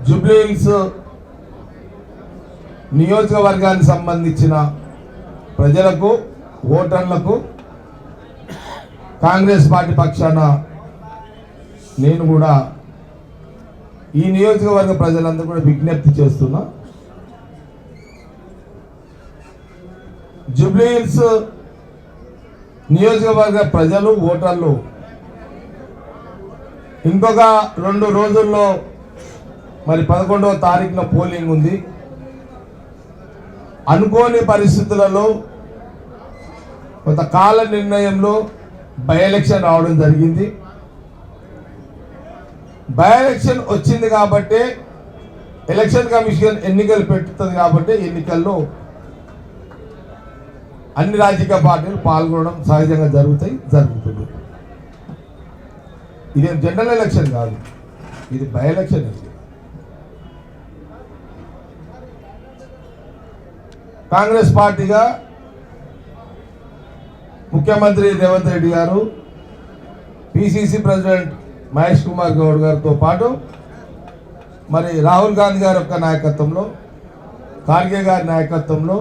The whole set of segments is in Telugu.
జూబ్లీహిల్స్ నియోజకవర్గానికి సంబంధించిన ప్రజలకు, ఓటర్లకు కాంగ్రెస్ పార్టీ పక్షాన నేను కూడా ఈ నియోజకవర్గ ప్రజలందరూ కూడా విజ్ఞప్తి చేస్తున్నా. జూబ్లీహిల్స్ నియోజకవర్గ ప్రజలు, ఓటర్లు ఇంకొక 2 రోజుల్లో మరి 11వ తారీఖున పోలింగ్ ఉంది. అనుకోని పరిస్థితులలో కొంత కాల నిర్ణయంలో బై ఎలక్షన్ రావడం జరిగింది. బై ఎలక్షన్ వచ్చింది కాబట్టి ఎలక్షన్ కమిషన్ ఎన్నికలు పెట్టుతుంది కాబట్టి ఎన్నికల్లో అన్ని రాజకీయ పార్టీలు పాల్గొనడం సహజంగా జరుగుతుంది. ఇదేం జనరల్ ఎలక్షన్ కాదు, ఇది బై ఎలక్షన్. కాంగ్రెస్ పార్టీగా ముఖ్యమంత్రి రేవంత్ రెడ్డి గారు, పిసిసి ప్రెసిడెంట్ మహేష్ కుమార్ గౌడ్ గారితో పాటు మరి రాహుల్ గాంధీ గారి యొక్క నాయకత్వంలో, ఖార్గే గారి నాయకత్వంలో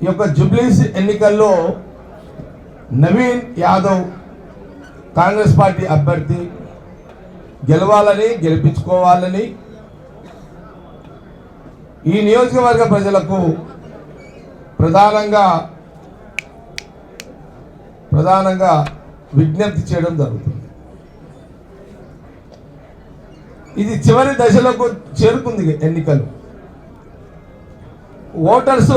ఈ యొక్క జూబ్లీహిల్స్ ఎన్నికల్లో నవీన్ యాదవ్ కాంగ్రెస్ పార్టీ అభ్యర్థి గెలవాలని, గెలిపించుకోవాలని ఈ నియోజకవర్గ ప్రజలకు ప్రధానంగా విజ్ఞప్తి చేయడం జరుగుతుంది. ఇది చివరి దశలకు చేరుకుంది ఎన్నికలు. ఓటర్స్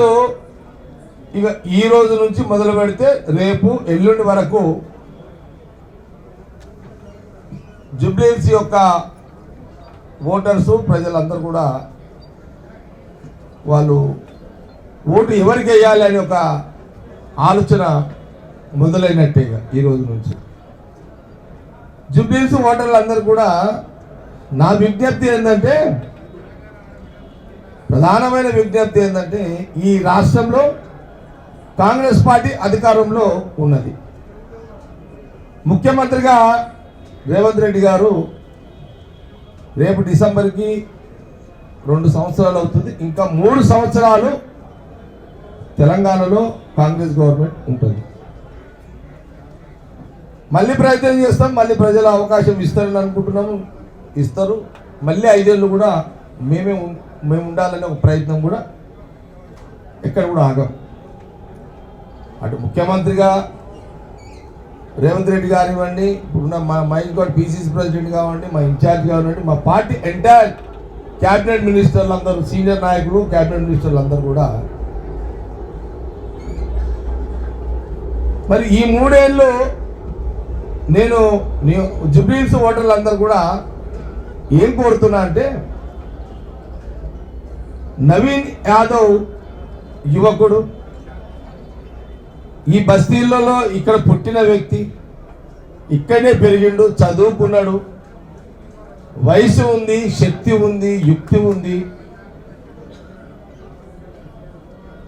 ఇక ఈ రోజు నుంచి మొదలు పెడితే రేపు, ఎల్లుండి వరకు జూబ్లీహిల్స్ యొక్క ఓటర్స్, ప్రజలందరూ కూడా వాళ్ళు ఓటు ఎవరికి వేయాలి అనే ఒక ఆలోచన మొదలైనట్టేగా ఈ రోజు నుంచి. జూబ్లీహిల్స్ ఓటర్లందరూ కూడా నా విజ్ఞప్తి ఏంటంటే, ప్రధానమైన విజ్ఞప్తి ఏంటంటే, ఈ రాష్ట్రంలో కాంగ్రెస్ పార్టీ అధికారంలో ఉన్నది. ముఖ్యమంత్రిగా రేవంత్ రెడ్డి గారు రేపు డిసెంబర్కి 2 సంవత్సరాలు అవుతుంది. ఇంకా 3 సంవత్సరాలు తెలంగాణలో కాంగ్రెస్ గవర్నమెంట్ ఉంటుంది. మళ్ళీ ప్రయత్నం చేస్తాం, మళ్ళీ ప్రజల అవకాశం ఇస్తారని అనుకుంటున్నాము, ఇస్తారు. మళ్ళీ 5 ఏళ్ళు కూడా మేము ఉండాలనే ఒక ప్రయత్నం కూడా ఎక్కడ కూడా ఆగం. అటు ముఖ్యమంత్రిగా రేవంత్ రెడ్డి కానివ్వండి, ఇప్పుడున్న మా ఇంకోటి పిసిసి ప్రెసిడెంట్ కానివ్వండి, మా ఇన్ఛార్జ్ కానివ్వండి, మా పార్టీ ఎంటైర్ క్యాబినెట్ మినిస్టర్లు అందరూ, సీనియర్ నాయకులు, క్యాబినెట్ మినిస్టర్లు అందరూ కూడా మరి ఈ 3 ఏళ్ళు నేను జూబ్లీహిల్స్ ఓటర్లందరూ కూడా ఏం కోరుతున్నా అంటే, నవీన్ యాదవ్ యువకుడు, ఈ బస్తీలలో ఇక్కడ పుట్టిన వ్యక్తి, ఇక్కడే పెరిగిండు, చదువుకున్నాడు, వయసు ఉంది, శక్తి ఉంది, యుక్తి ఉంది.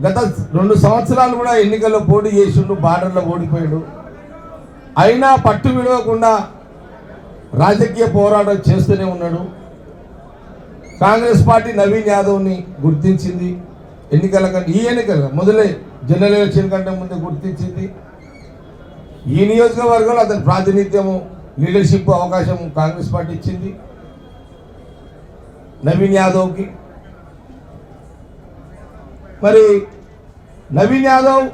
గత 2 సంవత్సరాలు కూడా ఎన్నికల్లో పోటీ చేసిండు, బార్డర్లో ఓడిపోయాడు. అయినా పట్టు విడవకుండా రాజకీయ పోరాటం చేస్తూనే ఉన్నాడు. కాంగ్రెస్ పార్టీ నవీన్ యాదవ్ని గుర్తించింది. ఈ ఎన్నికల మొదలై జనరల్ ఎలక్షన్ కంటే ముందే గుర్తించింది. ఈ నియోజకవర్గంలో అతని ప్రాతినిధ్యము, లీడర్షిప్ అవకాశం కాంగ్రెస్ పార్టీ ఇచ్చింది నవీన్ యాదవ్కి. మరి నవీన్ యాదవ్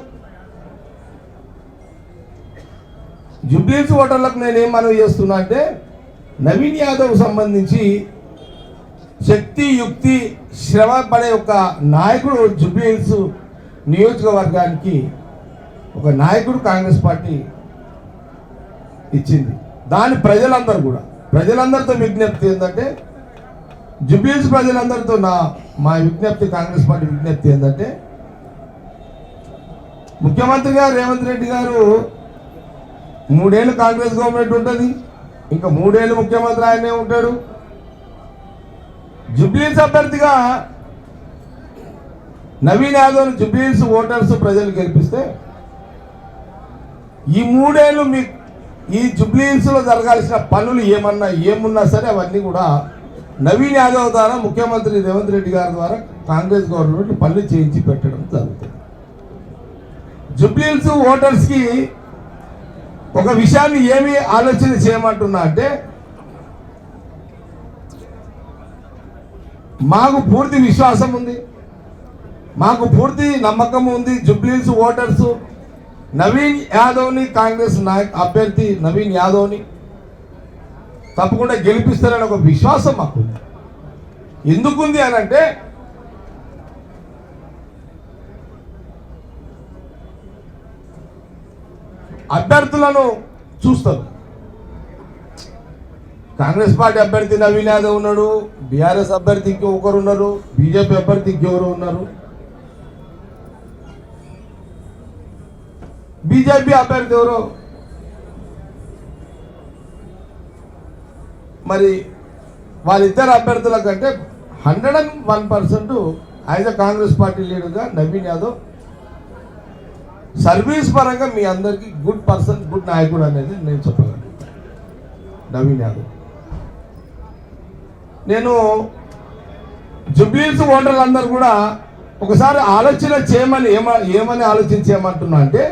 జూబ్లీహిల్స్ ఓటర్లకు నేనేం మనవి చేస్తున్నా అంటే, నవీన్ యాదవ్ సంబంధించి శక్తి, యుక్తి, శ్రమ పడే ఒక నాయకుడు జూబ్లీహిల్స్ నియోజకవర్గానికి ఒక నాయకుడు కాంగ్రెస్ పార్టీ ఇచ్చింది. దాని ప్రజలందరితో విజ్ఞప్తి ఏంటంటే, జూబ్లీహిల్స్ ప్రజలందరితో మా విజ్ఞప్తి, కాంగ్రెస్ పార్టీ విజ్ఞప్తి ఏంటంటే, ముఖ్యమంత్రిగా రేవంత్ రెడ్డి గారు 3 ఏళ్ళు కాంగ్రెస్ గవర్నమెంట్ ఉంటుంది, ఇంకా 3 ఏళ్ళు ముఖ్యమంత్రి ఆయనే ఉంటాడు. జూబ్లీహిల్స్ అభ్యర్థిగా నవీన్ యాదవ్ జూబ్లీహిల్స్ ఓటర్స్ ప్రజలు గెలిపిస్తే ఈ 3 ఏళ్ళు ఈ జుబ్లీహిల్స్లో జరగాల్సిన పనులు ఏమున్నా సరే అవన్నీ కూడా నవీన్ యాదవ్ ద్వారా ముఖ్యమంత్రి రేవంత్ రెడ్డి గారి ద్వారా కాంగ్రెస్ గవర్నమెంట్ పనులు చేయించి పెట్టడం జరుగుతుంది. జుబ్లీహిల్స్ ఓటర్స్కి ఒక విషయాన్ని ఏమి ఆలోచన చేయమంటున్నా అంటే, మాకు పూర్తి విశ్వాసం ఉంది, మాకు పూర్తి నమ్మకం ఉంది. జుబ్లీహిల్స్ ఓటర్స్ నవీన్ యాదవ్ని, కాంగ్రెస్ అభ్యర్థి నవీన్ యాదవ్ని తప్పకుండా గెలిపిస్తారని ఒక విశ్వాసం మాకుంది. ఎందుకుంది అని అంటే, అభ్యర్థులను చూస్తారు. కాంగ్రెస్ పార్టీ అభ్యర్థి నవీన్ యాదవ్ ఉన్నాడు, బీఆర్ఎస్ అభ్యర్థి ఇంకొకరు ఉన్నారు, బీజేపీ అభ్యర్థి ఇంకెవరు ఉన్నారు, బీజేపీ అభ్యర్థి ఎవరు. మరి వాళ్ళిద్దరు అభ్యర్థుల కంటే 101% యాజ్ అ కాంగ్రెస్ పార్టీ లీడర్గా నవీన్ యాదవ్ సర్వీస్ పరంగా మీ అందరికీ గుడ్ పర్సన్, గుడ్ నాయకుడు అనేది నేను చెప్పగలను. నవీన్ యాదవ్ నేను జుబ్లీహిల్స్ ఓటర్లందరూ కూడా ఒకసారి ఆలోచన చేయమని ఏమని ఆలోచించేయమంటున్నా అంటే,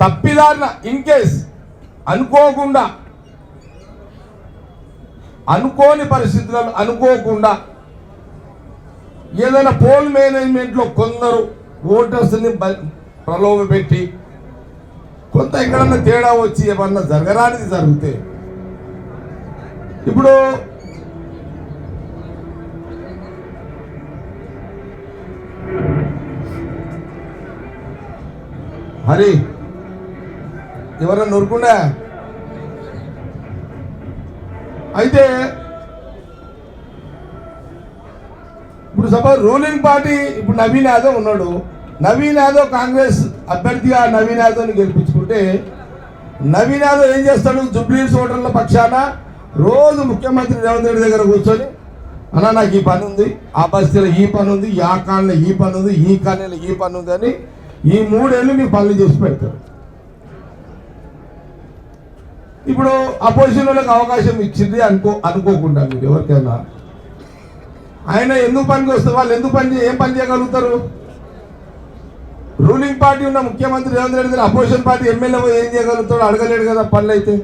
తప్పిదారిన ఇన్ కేస్ అనుకోకుండా అనుకోని పరిస్థితులను అనుకోకుండా ఏదైనా పోల్ మేనేజ్మెంట్లో కొందరు ఓటర్స్ని ప్రలోభ పెట్టి కొంత ఎక్కడన్నా తేడా వచ్చి ఏమన్నా జరగరానిది జరిగితే, ఇప్పుడు హరి ఎవరన్నా నూరుకుండా అయితే, ఇప్పుడు సపోజ్ రూలింగ్ పార్టీ ఇప్పుడు నవీన్ యాదవ్ ఉన్నాడు, నవీన్ యాదవ్ కాంగ్రెస్ అభ్యర్థిగా నవీన్ యాదవ్ని గెలిపించుకుంటే, నవీన్ యాదవ్ ఏం చేస్తాడు, జుబ్లీహిల్స్ ఓటర్ల పక్షాన రోజు ముఖ్యమంత్రి రేవంత్ రెడ్డి దగ్గర కూర్చొని, అన్నా నాకు ఈ పని ఉంది, ఆ బస్తీలో ఈ పని ఉంది, ఆ కాలనీలో ఈ పని ఉంది, ఈ కాలనీలో ఈ పని ఉంది అని ఈ 3 ఏళ్ళు మీకు పనులు చేసి పెడతారు. ఇప్పుడు అపోజిషన్ వాళ్ళకి అవకాశం ఇచ్చింది అనుకోకుండా మీరు ఎవరికైనా ఆయన ఎందుకు పనికి వస్తే వాళ్ళు ఎందుకు ఏం పని చేయగలుగుతారు? రూలింగ్ పార్టీ ఉన్న ముఖ్యమంత్రి Revanth Reddy opposition party MLA ఏం చేయగలుగుతాడు? అడగలేడు కదా పనులు అయితే.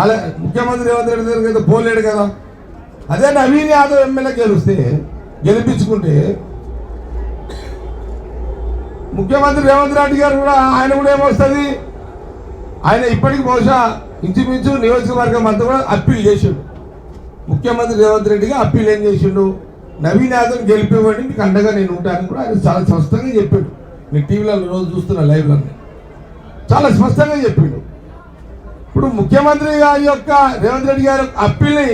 అలా ముఖ్యమంత్రి రేవంత్ రెడ్డి దగ్గర అయితే పోలేడు కదా. అదే నవీన్ యాదవ్ ఎమ్మెల్యే గెలిపించుకుంటే ముఖ్యమంత్రి రేవంత్ రెడ్డి గారు కూడా ఆయన కూడా ఏమొస్తుంది, ఆయన ఇప్పటికి బహుశా ఇంచుమించు నియోజకవర్గం అంతా కూడా అప్పీల్ చేసిండు. ముఖ్యమంత్రి రేవంత్ రెడ్డిగా అప్పీల్ ఏం చేసిండు, నవీన్ యాదవ్ని గెలిపివ్వండి, మీకు అండగా నేను ఉంటానని కూడా ఆయన చాలా స్పష్టంగా చెప్పాడు. నేను టీవీలలో రోజు చూస్తున్న లైవ్లో చాలా స్పష్టంగా చెప్పిండు. ఇప్పుడు ముఖ్యమంత్రి గారి యొక్క రేవంత్ రెడ్డి గారి అప్పీల్ని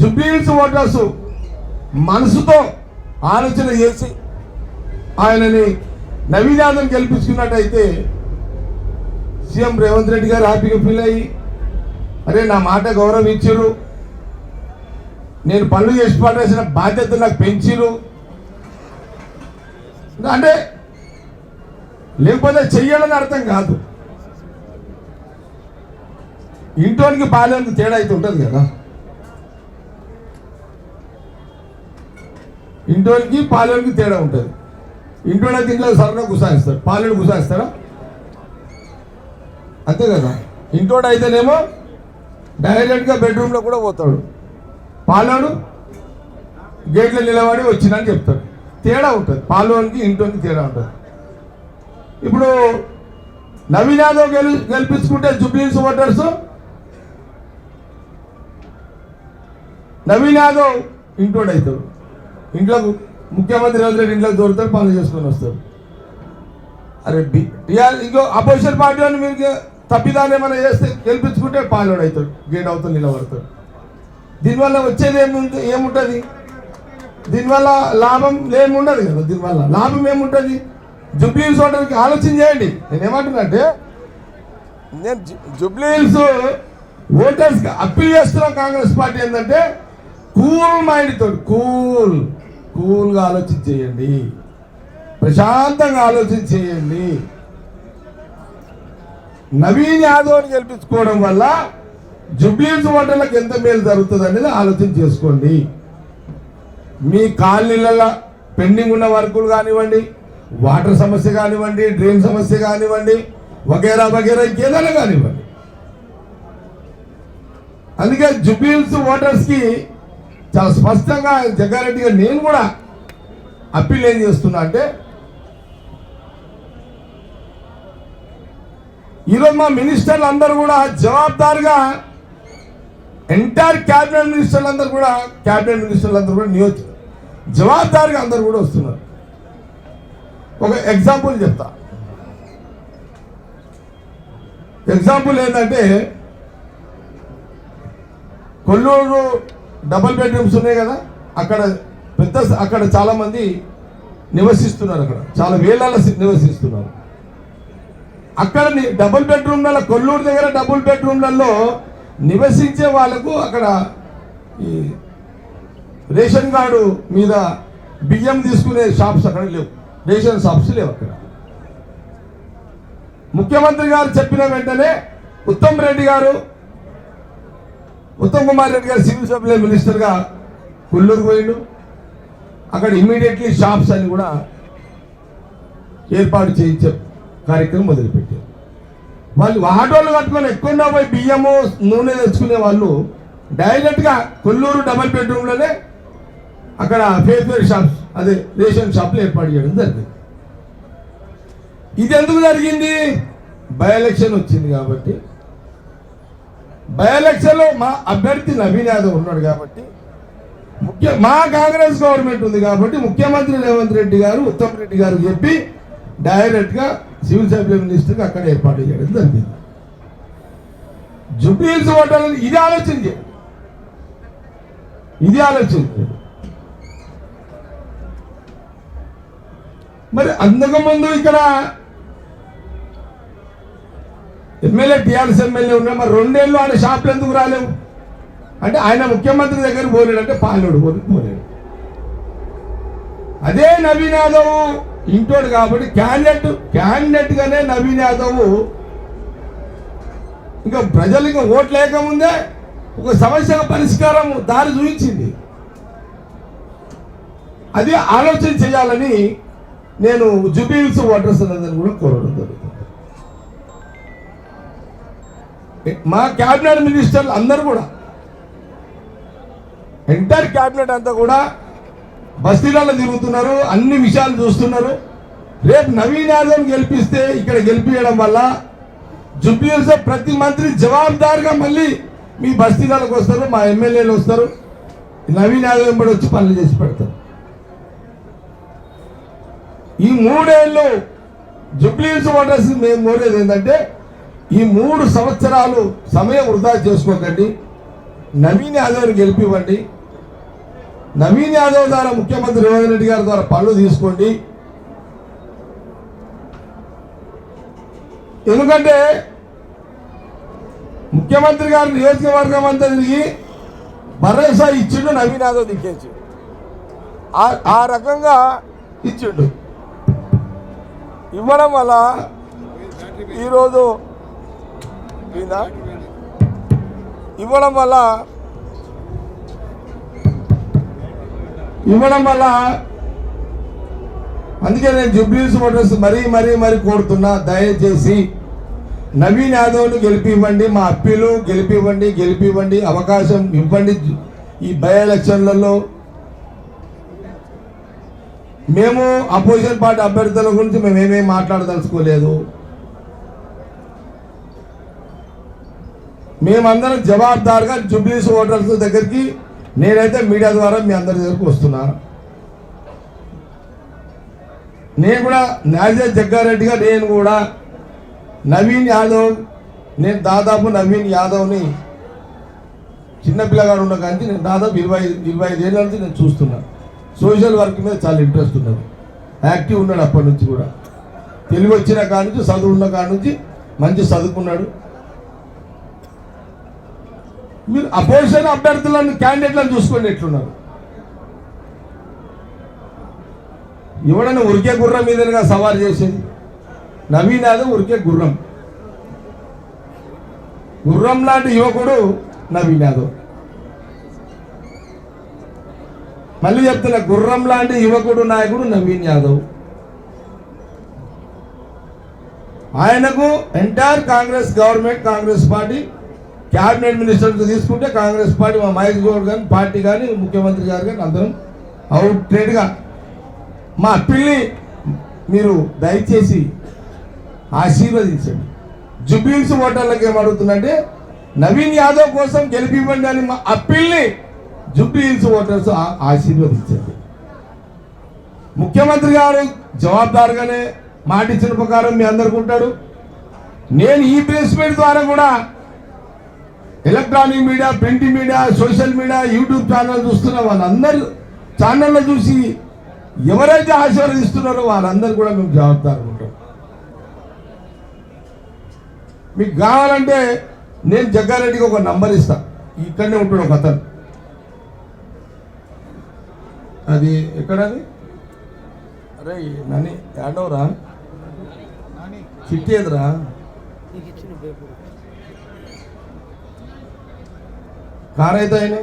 జుబ్లీహిల్స్ ఓటర్స్ మనసుతో ఆలోచన చేసి ఆయనని నవీన్ యాదవ్ని గెలిపించుకున్నట్టయితే సీఎం రేవంత్ రెడ్డి గారు హ్యాపీగా ఫీల్ అయ్యి, అరే నా మాట గౌరవించరు, నేను పనులు చేసి పడాల్సిన బాధ్యత నాకు పెంచిరు అంటే, లేకపోతే చెయ్యాలని అర్థం కాదు. ఇంట్లోనికి పాలనకి తేడా అయితే ఉంటుంది కదా. ఇంట్లోనికి పాలనకి తేడా ఉంటుంది. ఇంట్లోనైతే ఇంట్లో సరణ గుసాయిస్తాడు, పాలన గుసాయిస్తాడా? అంతే కదా. ఇంటోడు అయితేనేమో డైరెక్ట్గా బెడ్రూమ్లో కూడా పోతాడు, పాలోడు గేట్లో నిలబడి వచ్చిందని చెప్తాడు. తేడా ఉంటుంది, పాలోనికి ఇంట్లోకి తేడా ఉంటుంది. ఇప్పుడు నవీన్ యాదవ్ గెలిపించుకుంటే జుబ్లీహిల్స్ ఓటర్స్ నవీన్ యాదవ్ ఇంటోడు అవుతాడు, ఇంట్లో ముఖ్యమంత్రి రేవంత్ రెడ్డి ఇంట్లోకి దొరుకుతాడు, పనులు చేసుకొని వస్తాడు. అరే ఇంకో అపోజిషన్ పార్టీ అని మీరు తప్పిదాన్ని ఏమైనా చేస్తే గెలిపించుకుంటే పాలోడు అవుతాడు, గేట్ అవుతాడు, నిలబడతాడు. దీనివల్ల వచ్చేది ఏముంటుంది? దీనివల్ల లాభం ఏముండదు కదా. దీనివల్ల లాభం ఏముంటుంది? జుబ్లీహిల్స్ ఓటర్కి ఆలోచన చేయండి. నేను ఏమంటున్నానంటే, నేను జుబ్లీహిల్స్ ఓటర్స్కి అప్పీల్ చేస్తున్న కాంగ్రెస్ పార్టీ ఏంటంటే, కూల్ మైండ్ తోటి కూల్గా ఆలోచన చేయండి, ప్రశాంతంగా ఆలోచన చేయండి. నవీన్ యాదవ్ని గెలిపించుకోవడం వల్ల జుబ్లీహిల్స్ ఓటర్లకు ఎంత మేలు జరుగుతుంది అనేది ఆలోచన చేసుకోండి. మీ కాలనీలలో పెండింగ్ ఉన్న వర్కులు కానివ్వండి, వాటర్ సమస్య కానివ్వండి, డ్రైన్ సమస్య కానివ్వండి, వగేరా వగేరా ఇంకేదైనా కానివ్వండి. అందుకే జుబ్లీహిల్స్ ఓటర్స్కి చాలా స్పష్టంగా జగ్గారెడ్డి గారు నేను కూడా అప్పీల్ ఏం చేస్తున్నా అంటే, ఈరోజు మా మినిస్టర్లు అందరూ కూడా జవాబుదారుగా ఎంటైర్ క్యాబినెట్ మినిస్టర్లు అందరూ కూడా జవాబుదారుగా అందరూ కూడా వస్తున్నారు. ఒక ఎగ్జాంపుల్ చెప్తా. ఎగ్జాంపుల్ ఏంటంటే, కొల్లూరు డబుల్ బెడ్రూమ్స్ ఉన్నాయి కదా, అక్కడ చాలా మంది నివసిస్తున్నారు. అక్కడ చాలా వేల నివసిస్తున్నారు. అక్కడ డబుల్ బెడ్రూమ్లలో, కొల్లూరు దగ్గర డబుల్ బెడ్రూమ్లలో నివసించే వాళ్ళకు అక్కడ ఈ రేషన్ కార్డు మీద బియ్యం తీసుకునే షాప్స్ అక్కడ లేవు, రేషన్ షాప్స్ లేవు అక్కడ. ముఖ్యమంత్రి గారు చెప్పిన వెంటనే ఉత్తమ్ కుమార్ రెడ్డి గారు సివిల్ సప్లై మినిస్టర్గా కొల్లూరు పోయిండు. అక్కడ ఇమ్మీడియట్లీ షాప్స్ అని కూడా ఏర్పాటు చేయించే కార్యక్రమం మొదలుపెట్టారు. వాళ్ళు ఆటోలు కట్టుకొని ఎక్కువ పోయి బియ్యము నూనె తెచ్చుకునే వాళ్ళు డైరెక్ట్గా కొల్లూరు డబల్ బెడ్రూమ్లోనే అక్కడ ఫేస్వేర్ షాప్స్, అదే రేషన్ షాప్లు ఏర్పాటు చేయడం జరిగింది. ఇది ఎందుకు జరిగింది? బై ఎలక్షన్ వచ్చింది కాబట్టి. బై ఎలక్షన్లో మా అభ్యర్థి నవీన్ యాదవ్ ఉన్నాడు కాబట్టి, మా కాంగ్రెస్ గవర్నమెంట్ ఉంది కాబట్టి ముఖ్యమంత్రి రేవంత్ రెడ్డి గారు, ఉత్తమ్ రెడ్డి గారు చెప్పి డైరెక్ట్గా సివిల్ సప్లై మినిస్టర్కి అక్కడ ఏర్పాటు చేయడం జరిగింది. జుబ్లీహిల్స్ ఓటర్లు ఇది ఆలోచించి మరి అంతకుముందు ఇక్కడ ఎమ్మెల్యే టీఆర్ఎస్ ఎమ్మెల్యే ఉన్నా, మరి 2 ఏళ్ళు ఆయన షాపులు ఎందుకు రాలేవు అంటే, ఆయన ముఖ్యమంత్రి దగ్గర పోలేడు అంటే పాలేడు పోలేడు. అదే నవీన్ యాదవ్ ఇంటోడు కాబట్టి క్యాండిడేట్ గానే నవీన్ యాదవ్ ఇంకా ప్రజలు ఇంకా ఓట్లు లేకముందే ఒక సమస్య పరిష్కారం దారి చూపించింది. అది ఆలోచన చేయాలని నేను జుబ్లీహిల్స్ ఓటర్స్ అందరినీ కూడా కోరడం జరుగుతుంది. మా క్యాబినెట్ మినిస్టర్లు అందరూ కూడా, ఎంటైర్ క్యాబినెట్ అంతా కూడా బస్తీలలో తిరుగుతున్నారు, అన్ని విషయాలు చూస్తున్నారు. రేపు నవీన్ యాదవ్ గెలిపిస్తే, ఇక్కడ గెలిపించడం వల్ల జుబ్లీహిల్స్ ప్రతి మంత్రి జవాబుదారుగా మళ్ళీ మీ బస్తీలకు వస్తారు, మా ఎమ్మెల్యేలు వస్తారు, నవీన్ యాదవ్ వెంబడి వచ్చి పనులు చేసి పెడతారు. ఈ 3 ఏళ్ళు జుబ్లీహిల్స్ ఓటర్స్ మేము కోరేది ఏంటంటే, ఈ 3 సంవత్సరాలు సమయం వృధా చేసుకోకండి, నవీన్ యాదవ్ని గెలిపివ్వండి. నవీన్ యాదవ్ ద్వారా ముఖ్యమంత్రి రేవంత్ రెడ్డి గారి ద్వారా పనులు తీసుకోండి. ఎందుకంటే ముఖ్యమంత్రి గారు నియోజకవర్గం అంతా తిరిగి భరోసా ఇచ్చిండు, నవీన్ యాదవ్ దిక్కేసి ఆ రకంగా ఇచ్చిండు. ఇవ్వడం వల్ల ఈరోజు ఇవ్వడం వల్ల అందుకే నేను జుబ్లీహిల్స్ ఓటర్స్ మరీ కోరుతున్నా, దయచేసి నవీన్ యాదవ్ను గెలిపివ్వండి. మా అప్పీలు గెలిపివ్వండి, అవకాశం ఇవ్వండి. ఈ బై ఎలక్షన్లలో మేము అపోజిషన్ పార్టీ అభ్యర్థుల గురించి మేమేమేం మాట్లాడదలుచుకోలేదు. మేమందరం జవాబుదారుగా జుబ్లీహిల్స్ ఓటర్స్ దగ్గరికి నేనైతే మీడియా ద్వారా మీ అందరి దగ్గరకు వస్తున్నా. నేను కూడా న్యాయజ జగ్గారెడ్డిగా నేను కూడా నవీన్ యాదవ్ని చిన్నపిల్లగాడు ఉన్న కానీ నేను దాదాపు 25 ఏళ్ళ నుంచి నేను చూస్తున్నా. సోషల్ వర్క్ మీద చాలా ఇంట్రెస్ట్ ఉన్నది, యాక్టివ్ ఉన్నాడు. అప్పటి నుంచి కూడా తెలివి వచ్చిన కాడ నుంచి, చదువు ఉన్న కాడ నుంచి మంచి చదువుకున్నాడు. మీరు అపోజిషన్ అభ్యర్థులను, క్యాండిడేట్లను చూసుకోండి ఎట్లున్నారు. ఎవడన్నా ఉరికే గుర్రం మీదగా సవారు చేసేది, నవీన్ యాదవ్ ఉరికే గుర్రం. గుర్రం లాంటి యువకుడు నవీన్ యాదవ్. మళ్ళీ చెప్తున్నా, గుర్రం లాంటి యువకుడు నాయకుడు నవీన్ యాదవ్. ఆయనకు entire Congress government, Congress party cabinet minister తీసుకుంటే కాంగ్రెస్ పార్టీ, మా మహేష్ గౌడ్ కానీ పార్టీ కానీ ముఖ్యమంత్రి గారు కానీ అందరం అవుట్రేట్గా మా అప్పీల్ని మీరు దయచేసి ఆశీర్వదించండి. జుబ్లీహిల్స్ ఓటర్లకు ఏమడుగుతుందంటే నవీన్ యాదవ్ కోసం గెలిపివ్వండి అని మా అప్పీల్ని జుబ్లీహిల్స్ ఓటర్స్ ఆశీర్వదించండి. ముఖ్యమంత్రి గారు జవాబుదారుగానే మాట ఇచ్చిన ప్రకారం మీ అందరికి ఉంటాడు. నేను ఈ ప్రెస్ మీట్ ద్వారా కూడా electronic media, print media, social media, YouTube channel చూస్తున్న వాళ్ళందరూ ఛానల్లో చూసి ఎవరైతే ఆశీర్వదిస్తున్నారో వాళ్ళందరూ కూడా మేము జవాబుదారు ఉంటాం. మీకు కావాలంటే నేను జగ్గారెడ్డికి ఒక నంబర్ ఇస్తా, ఇక్కడనే ఉంటాడు ఒక అతను. అది ఎక్కడది? అరే నాని యాడవరా, చిట్టి ఎదురా, కార్ అయితే ఆయన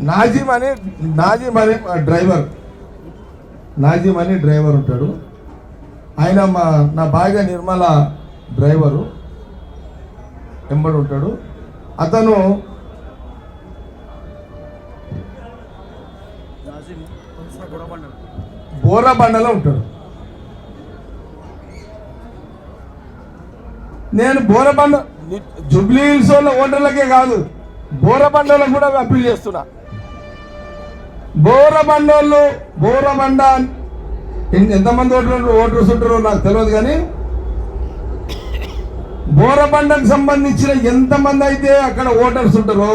నాజిమ్ అని డ్రైవర్ ఉంటాడు. ఆయన నా భార్య నిర్మల డ్రైవరు ఎంబడి ఉంటాడు. అతను బోరబండలో ఉంటాడు. నేను బోరబండ జుబ్లీహిల్స్ ఓటర్లకే కాదు, బోరబండలకు కూడా అప్పీల్ చేస్తున్నా. బోరబండ ఎంతమంది ఓటర్స్ ఉంటారో నాకు తెలియదు, కానీ బోరబండకు సంబంధించిన ఎంతమంది అయితే అక్కడ ఓటర్స్ ఉంటారో,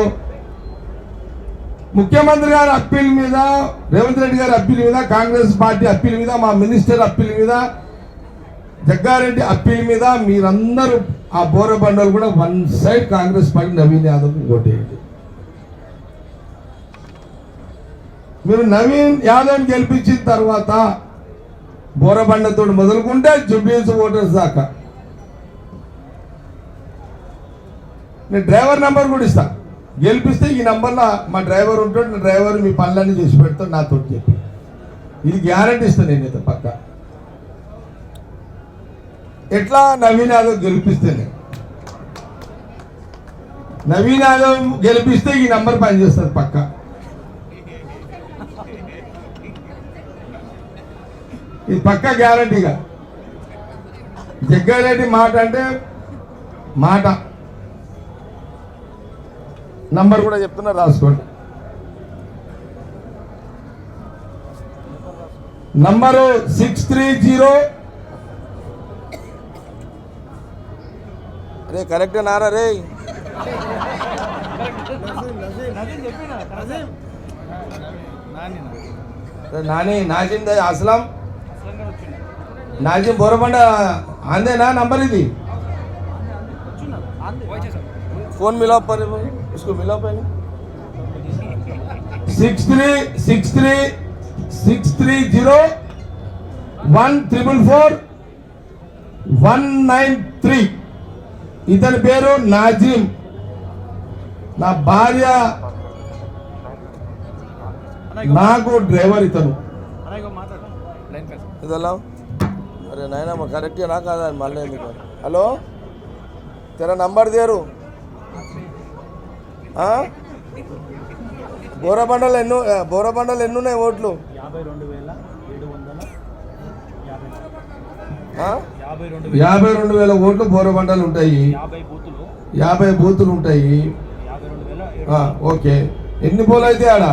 ముఖ్యమంత్రి గారి అప్పీల్ మీద, రేవంత్ రెడ్డి గారి అప్పీల్ మీద, కాంగ్రెస్ పార్టీ అప్పీల్ మీద, మా మినిస్టర్ అప్పీల్ మీద, జగ్గారెడ్డి అప్పీల్ మీద మీరందరూ ఆ బోరబండలు కూడా one side Congress party Naveen Yadav ఓటేయండి. మీరు నవీన్ యాదవ్ గెలిపించిన తర్వాత బోరబండతో మొదలుకుంటే జుబ్లీహిల్స్ ఓటర్స్ దాకా నేను డ్రైవర్ నెంబర్ కూడా ఇస్తా. గెలిపిస్తే ఈ నంబర్లో మా డ్రైవర్ ఉంటాడు, నా డ్రైవర్ మీ పనులన్నీ చేసి పెడతాడు నాతో చెప్పి. ఇది గ్యారంటీ ఇస్తాను నేనైతే పక్క. ఎట్లా? నవీన్ యాదవ్ గెలిపిస్తేనే. నవీన్ యాదవ్ గెలిపిస్తే ఈ నంబర్ పనిచేస్తుంది పక్క. ఇది పక్క గ్యారంటీగా. జగ్గారెడ్డి మాట అంటే మాట. నంబర్ కూడా చెప్తున్నా, రాసుకోండి. నంబరు 630. అరే కరెక్ట్ నారా రే? నాని నాజిమ్ అస్లాం నాజిమ్ బోరబండ ఆందేనా నంబర్? ఇది फोन मिलाओ पर उसको मिलाओ पहले. 63636301444193. ఇతని పేరు నాజిమ్. నా భార్య నాకు డ్రైవర్ ఇతను. ఇదలా అరే నాయనా కరెక్ట్ నా కాదా మళ్ళీ ఎందుకు? Hello తెరా number దేరు. బోరబండలు ఎన్ని ఉన్నాయి ఓట్లు? 52,000 ఓట్లు బోరబండలు ఉంటాయి. 50 బూతులు ఉంటాయి. ఓకే, ఎన్ని పోలు అయితే ఆడ?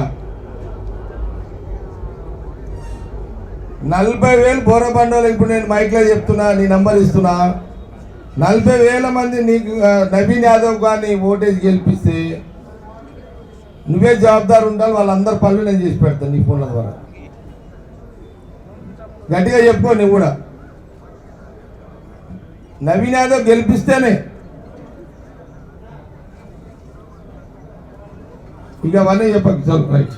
40,000 బోరబండలు. ఇప్పుడు నేను మైక్లో చెప్తున్నా, నీ నంబర్ ఇస్తున్నా. 40,000 మంది నీకు నవీన్ యాదవ్ గారిని ఓటేసి గెలిపిస్తే నువ్వే జవాబుదారు ఉండాలి. వాళ్ళందరి పనులు నేను చేసి పెడతాను నీ ఫోన్ల ద్వారా. గట్టిగా చెప్పుకో నువ్వు కూడా. నవీన్ యాదవ్ గెలిపిస్తేనే ఇక అవన్నీ చెప్పకు. చల్ రైట్.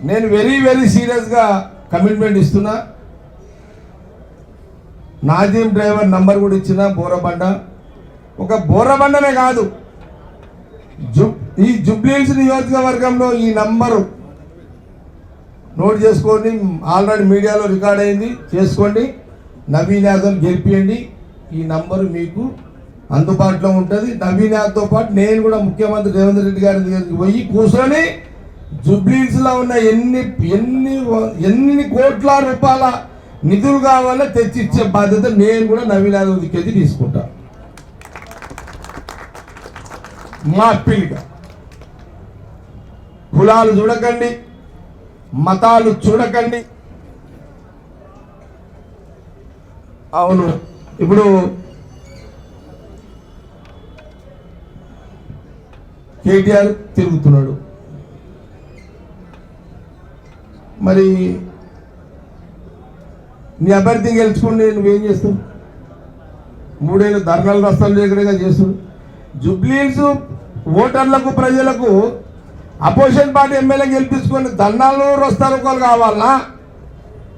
నేను వెరీ సీరియస్గా కమిట్మెంట్ ఇస్తున్నా. నాజీం డ్రైవర్ నంబర్ కూడా ఇచ్చిన బోరబండ. ఒక బోరబండనే కాదు, ఈ జుబ్లీహిల్స్ నియోజకవర్గంలో ఈ నంబరు నోట్ చేసుకోండి. ఆల్రెడీ మీడియాలో రికార్డ్ అయింది, చేసుకోండి. నవీన్ యాదవ్ గెలిపియండి. ఈ నంబరు మీకు అందుబాటులో ఉంటుంది. నవీన్ యాదవ్తో పాటు నేను కూడా ముఖ్యమంత్రి రేవంత్ రెడ్డి గారి దగ్గరికి పోయి కూర్చొని జుబ్లీహిల్స్లో ఉన్న ఎన్ని కోట్ల రూపాయల నిధులు కావాలో తెచ్చిచ్చే బాధ్యత నేను కూడా నవీన్ యాదవ్ దగ్గరికి తీసుకుంటా. మా అప్పీల్గా కులాలు చూడకండి, మతాలు చూడకండి. అవును, ఇప్పుడు కేటీఆర్ తిరుగుతున్నాడు. మరి నీ అభ్యర్థి గెలుచుకోండి, నువ్వేం చేస్తావు? 3 ఏళ్ళు ధర్నాలు రస్తాలు ఎక్కడగా చేస్తాడు. జుబ్లీహిల్స్ ఓటర్లకు ప్రజలకు అపోజిషన్ పార్టీ ఎమ్మెల్యే గెలిపించుకొని ధర్నాలు రస్తారోకాలు కావాలనా?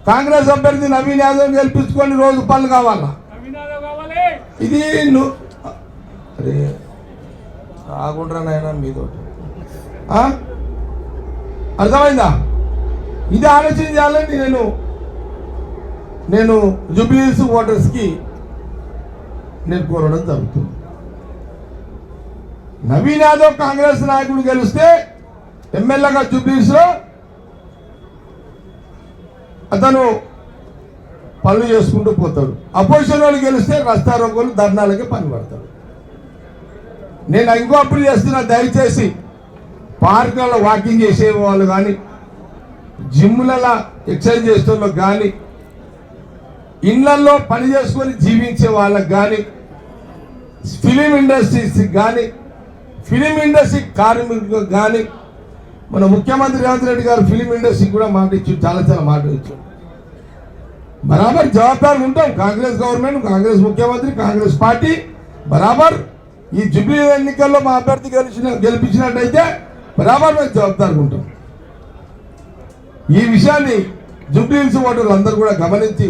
కాంగ్రెస్ అభ్యర్థి నవీన్ యాదవ్ గెలిపించుకొని రోజు పనులు కావాలనా? ఇది అరే రాకుండా నాయన మీతో అర్థమైందా? ఇది ఆలోచన చేయాలండి. నేను జుబ్లీహిల్స్ ఓటర్స్కి నేను కోరడం జరుగుతుంది. నవీన్ యాదవ్ కాంగ్రెస్ నాయకుడు గెలిస్తే ఎమ్మెల్యేగా జుబ్లీహిల్స్లో అతను పనులు చేసుకుంటూ పోతాడు. అపోజిషన్ వాళ్ళు గెలిస్తే రస్తారోకోలు ధర్నాలకి పని పడతాడు. నేను ఇంకో అప్పులు చేస్తున్నా, దయచేసి పార్కులలో వాకింగ్ చేసే వాళ్ళు కానీ, జిమ్లలో ఎక్సర్సైజ్ చేసే వాళ్ళకి కానీ, ఇళ్లలో పని చేసుకొని జీవించే వాళ్ళకి కానీ, ఫిలిం ఇండస్ట్రీస్కి కానీ, ఫిలిం ఇండస్ట్రీ కార్మికులకు కానీ, మన ముఖ్యమంత్రి రేవంత్ రెడ్డి గారు ఫిలిం ఇండస్ట్రీకి కూడా మాట ఇచ్చారు, చాలా మాట ఇచ్చారు. బరాబర్ జవాబారు ఉంటాం. కాంగ్రెస్ గవర్నమెంట్, కాంగ్రెస్ ముఖ్యమంత్రి, కాంగ్రెస్ పార్టీ బరాబర్ ఈ జూబ్లీ ఎన్నికల్లో మా అభ్యర్థి గెలిపించినట్టయితే బరాబర్ మేము జవాబారుగా ఉంటాం. ఈ విషయాన్ని జూబ్లీహిల్స్ ఓటర్లు అందరూ కూడా గమనించి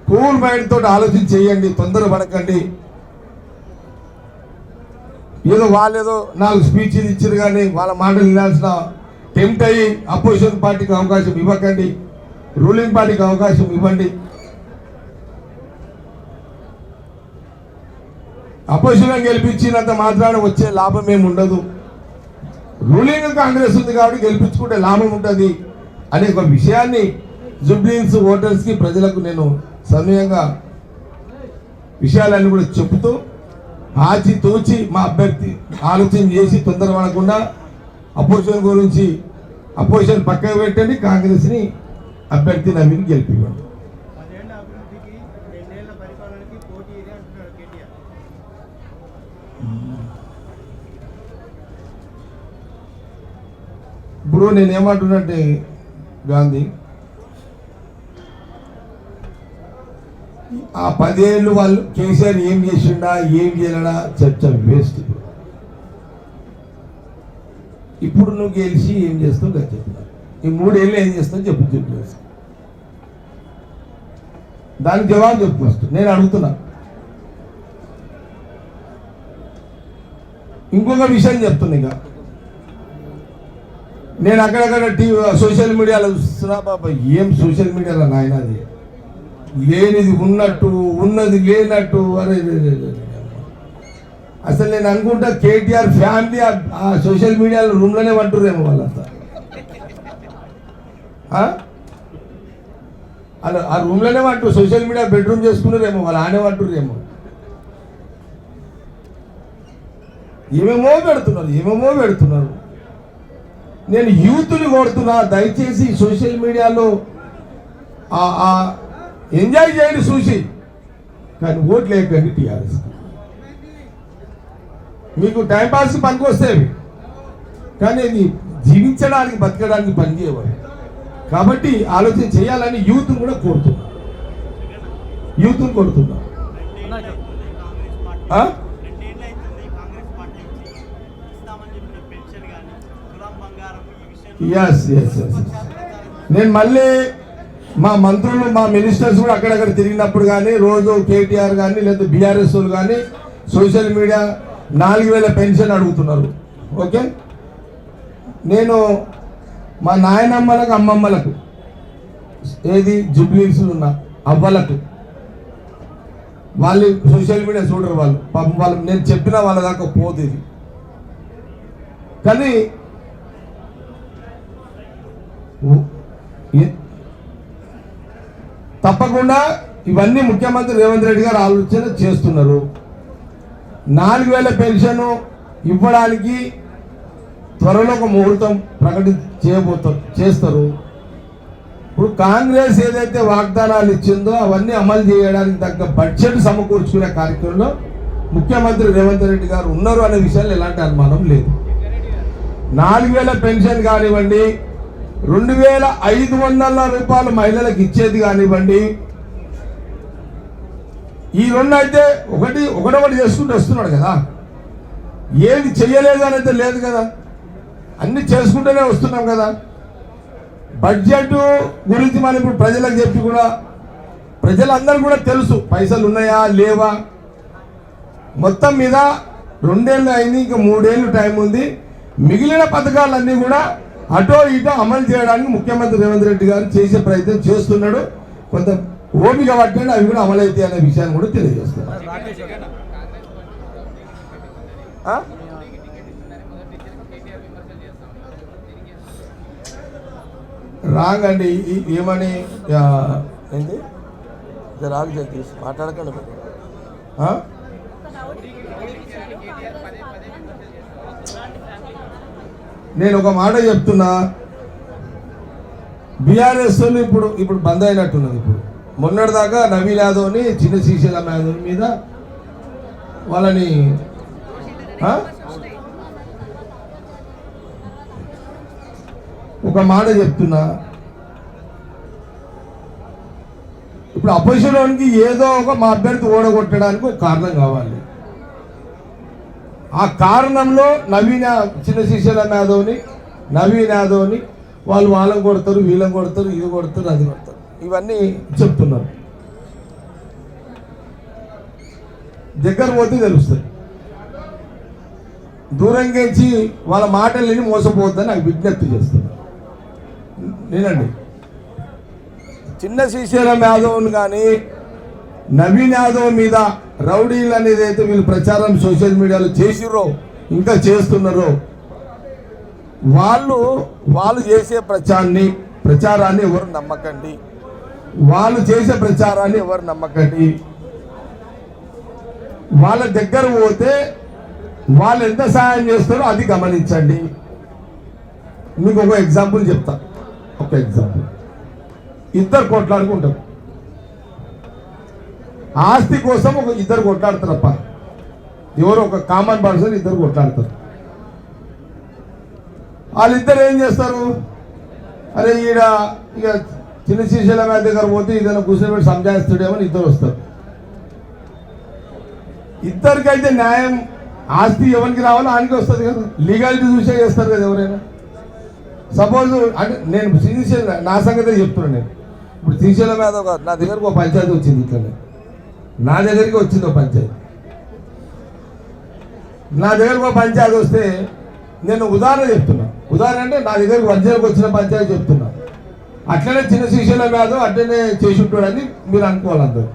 కూల్ మైండ్ తోటి ఆలోచన చేయండి, తొందర పడకండి. ఏదో వాళ్ళేదో 4 స్పీచ్లు ఇచ్చారు కానీ వాళ్ళ మాటలు వినాల్సిన టెంప్ట్ అయ్యి అపోజిషన్ పార్టీకి అవకాశం ఇవ్వకండి, రూలింగ్ పార్టీకి అవకాశం ఇవ్వండి. అపోజిషన్ గెలిపించినంత మాత్రాన వచ్చే లాభం ఏమి ఉండదు. రూలింగ్ కాంగ్రెస్ ఉంది కాబట్టి గెలిపించుకుంటే లాభం ఉంటుంది అనే ఒక విషయాన్ని జూబ్లీహిల్స్ ఓటర్స్కి, ప్రజలకు నేను సమయంగా విషయాలన్నీ కూడా చెబుతూ ఆచితూచి మా అభ్యర్థి ఆలోచన చేసి తొందరపడకుండా అపోజిషన్ గురించి అపోజిషన్ పక్కకు పెట్టండి, కాంగ్రెస్ని అభ్యర్థి నవీన్ గెలిపివ్వండి. ఇప్పుడు నేనేమంటున్నట్టే గాంధీ, ఆ 10 ఏళ్ళు వాళ్ళు కేసీఆర్ ఏం చేసిండా ఏం చేయలేడా చర్చ వేస్ట్. ఇప్పుడు నువ్వు గెలిచి ఏం చేస్తావు కదా చెప్తున్నా. ఈ 3 ఏళ్ళు ఏం చేస్తావు చెప్పు. దానికి జవాబు చెప్పు ఫస్ట్. నేను అడుగుతున్నా. ఇంకొక విషయం చెప్తున్నా. ఇక నేను అక్కడక్కడ సోషల్ మీడియాలో చూస్తున్నా. బాబా ఏం సోషల్ మీడియాలో నాయనది, లేనిది ఉన్నట్టు ఉన్నది లేనట్టు. అరే అసలు నేను అనుకుంటా కేటీఆర్ ఫ్యామిలీ ఆ సోషల్ మీడియాలో రూమ్లోనే పట్టుర్రేమో వాళ్ళంతా. అలా ఆ రూమ్లోనే పట్టు, సోషల్ మీడియా బెడ్రూమ్ చేసుకున్నారేమో వాళ్ళు, ఆనే పట్టుర్రేమో. ఏమేమో పెడుతున్నారు. నేను యూత్ని కోరుతున్నా, దయచేసి సోషల్ మీడియాలో ఎంజాయ్ చేయండి చూసి, కానీ ఓట్లు వేయకండి టీఆర్ఎస్. మీకు టైంపాస్ పనికి వస్తేవి, కానీ అది జీవించడానికి బతకడానికి పనిచేయవాలి. కాబట్టి ఆలోచన చేయాలని యూత్ని కూడా కోరుతున్నా. ఎస్ నేను మళ్ళీ మా మంత్రులు మా మినిస్టర్స్ కూడా అక్కడక్కడ తిరిగినప్పుడు కానీ రోజు కేటీఆర్ కానీ లేదా బీఆర్ఎస్ కానీ సోషల్ మీడియా 4,000 పెన్షన్ అడుగుతున్నారు. ఓకే, నేను మా నాయనమ్మలకు అమ్మమ్మలకు ఏది జుబ్లీస్లు ఉన్న అవ్వలకు వాళ్ళు సోషల్ మీడియా చూడరు, వాళ్ళు పాపం వాళ్ళు నేను చెప్పిన వాళ్ళ దాకా పోతుంది. కానీ తప్పకుండా ఇవన్నీ ముఖ్యమంత్రి రేవంత్ రెడ్డి గారు ఆలోచన చేస్తున్నారు. 4,000 పెన్షన్ ఇవ్వడానికి త్వరలో ఒక ముహూర్తం చేస్తారు. ఇప్పుడు కాంగ్రెస్ ఏదైతే వాగ్దానాలు ఇచ్చిందో అవన్నీ అమలు చేయడానికి తగ్గ బడ్జెట్ సమకూర్చుకునే కార్యక్రమంలో ముఖ్యమంత్రి రేవంత్ రెడ్డి గారు ఉన్నారు అనే విషయాలు ఎలాంటి అనుమానం లేదు. 4,000 పెన్షన్ కానివ్వండి, 2,500 రూపాయలు మహిళలకు ఇచ్చేది కానివ్వండి, ఈ రెండు అయితే ఒకటొకటి చేసుకుంటూ వస్తున్నాడు కదా. ఏది చెయ్యలేదు అనేది లేదు కదా, అన్ని చేసుకుంటూనే వస్తున్నాం కదా. బడ్జెట్ గురించి మనం ఇప్పుడు ప్రజలకు చెప్పి కూడా ప్రజలందరూ కూడా తెలుసు పైసలు ఉన్నాయా లేవా. మొత్తం మీద 2 ఏళ్ళు అయింది, ఇంకా 3 ఏళ్ళు టైం ఉంది. మిగిలిన పథకాలన్నీ కూడా అటో ఇటో అమలు చేయడానికి ముఖ్యమంత్రి రేవంత్ రెడ్డి గారు చేసే ప్రయత్నం చేస్తున్నాడు. కొంత ఓపిక పట్టండి, అవి కూడా అమలవుతాయి అనే విషయాన్ని కూడా తెలియజేస్తున్నారు. రాంగ్ అండి, ఏమని ఏంటి రాగు జగదీష్ మాట్లాడకండి. నేను ఒక మాట చెప్తున్నా, బీఆర్ఎస్ ఇప్పుడు బంద్ అయినట్టున్నది. ఇప్పుడు మొన్నటిదాకా నవీన్ యాదవ్ని చిన్న శ్రీశైలం యాదవ్ మీద వాళ్ళని ఒక మాట చెప్తున్నా, ఇప్పుడు అపోజిషన్కి ఏదో మా అభ్యర్థి ఓడగొట్టడానికి ఒక కారణం కావాలి. ఆ కారణంలో చిన్న శ్రీశైలం యాదవ్ని నవీన్ యాదవ్ని వాళ్ళని కొడతారు, వీళ్ళని కొడతారు, ఇది కొడతారు, అది కొడతారు, ఇవన్నీ చెప్తున్నారు. దగ్గర పోతే తెలుస్తుంది. దూరంగా వాళ్ళ మాటలు విని మోసపోద్దని నాకు విజ్ఞప్తి చేస్తున్నారు. నేనండి చిన్న శ్రీశైలం యాదవ్ని కానీ నవీన్ యాదవ్ మీద రౌడీలు అనేది అయితే వీళ్ళు ప్రచారం సోషల్ మీడియాలో చేసిర్రో ఇంకా చేస్తున్నారో, వాళ్ళు చేసే ప్రచారాన్ని ఎవరు నమ్మకండి. వాళ్ళు చేసే ప్రచారాన్ని ఎవరు నమ్మకండి. వాళ్ళ దగ్గర పోతే వాళ్ళు ఎంత సాయం చేస్తారో అది గమనించండి. మీకు ఒక ఎగ్జాంపుల్ చెప్తా. ఒక ఎగ్జాంపుల్, ఇద్దరు కొట్లాడుకుంటారు. ఆస్తి కోసం ఇద్దరు కొట్లాడతారప్ప, ఎవరు ఒక కామన్ పర్సన్ ఇద్దరు కొట్లాడతారు. వాళ్ళిద్దరు ఏం చేస్తారు, అరే ఇక చిన్న శ్రీశైలం దగ్గర పోతే ఏదైనా కూర్చోబెట్టి సంజాయిస్తాడేమని ఇద్దరు వస్తారు. ఇద్దరికైతే న్యాయం ఆస్తి ఎవరికి రావాలో ఆయనకి వస్తుంది కదా, లీగాలిటీ చూసే చేస్తారు కదా ఎవరైనా. సపోజ్ అంటే నేను శ్రీశైలం నా సంగతే చెప్తున్నాను. నేను ఇప్పుడు శ్రీశైలం మీద నా దగ్గరకు ఒక పంచాయతీ వచ్చింది, ఇట్లనే నా దగ్గరికి వచ్చింది ఒక పంచాయతీ. నా దగ్గరకు ఒక పంచాయతీ వస్తే నేను ఉదాహరణ చెప్తున్నా. ఉదాహరణ అంటే నా దగ్గరకు వర్జనకు వచ్చిన పంచాయతీ చెప్తున్నా. అట్లనే చిన్న శ్రీశైలం యాదవ్ అట్లనే చేసి ఉంటాడని మీరు అనుకోవాలి అందరూ.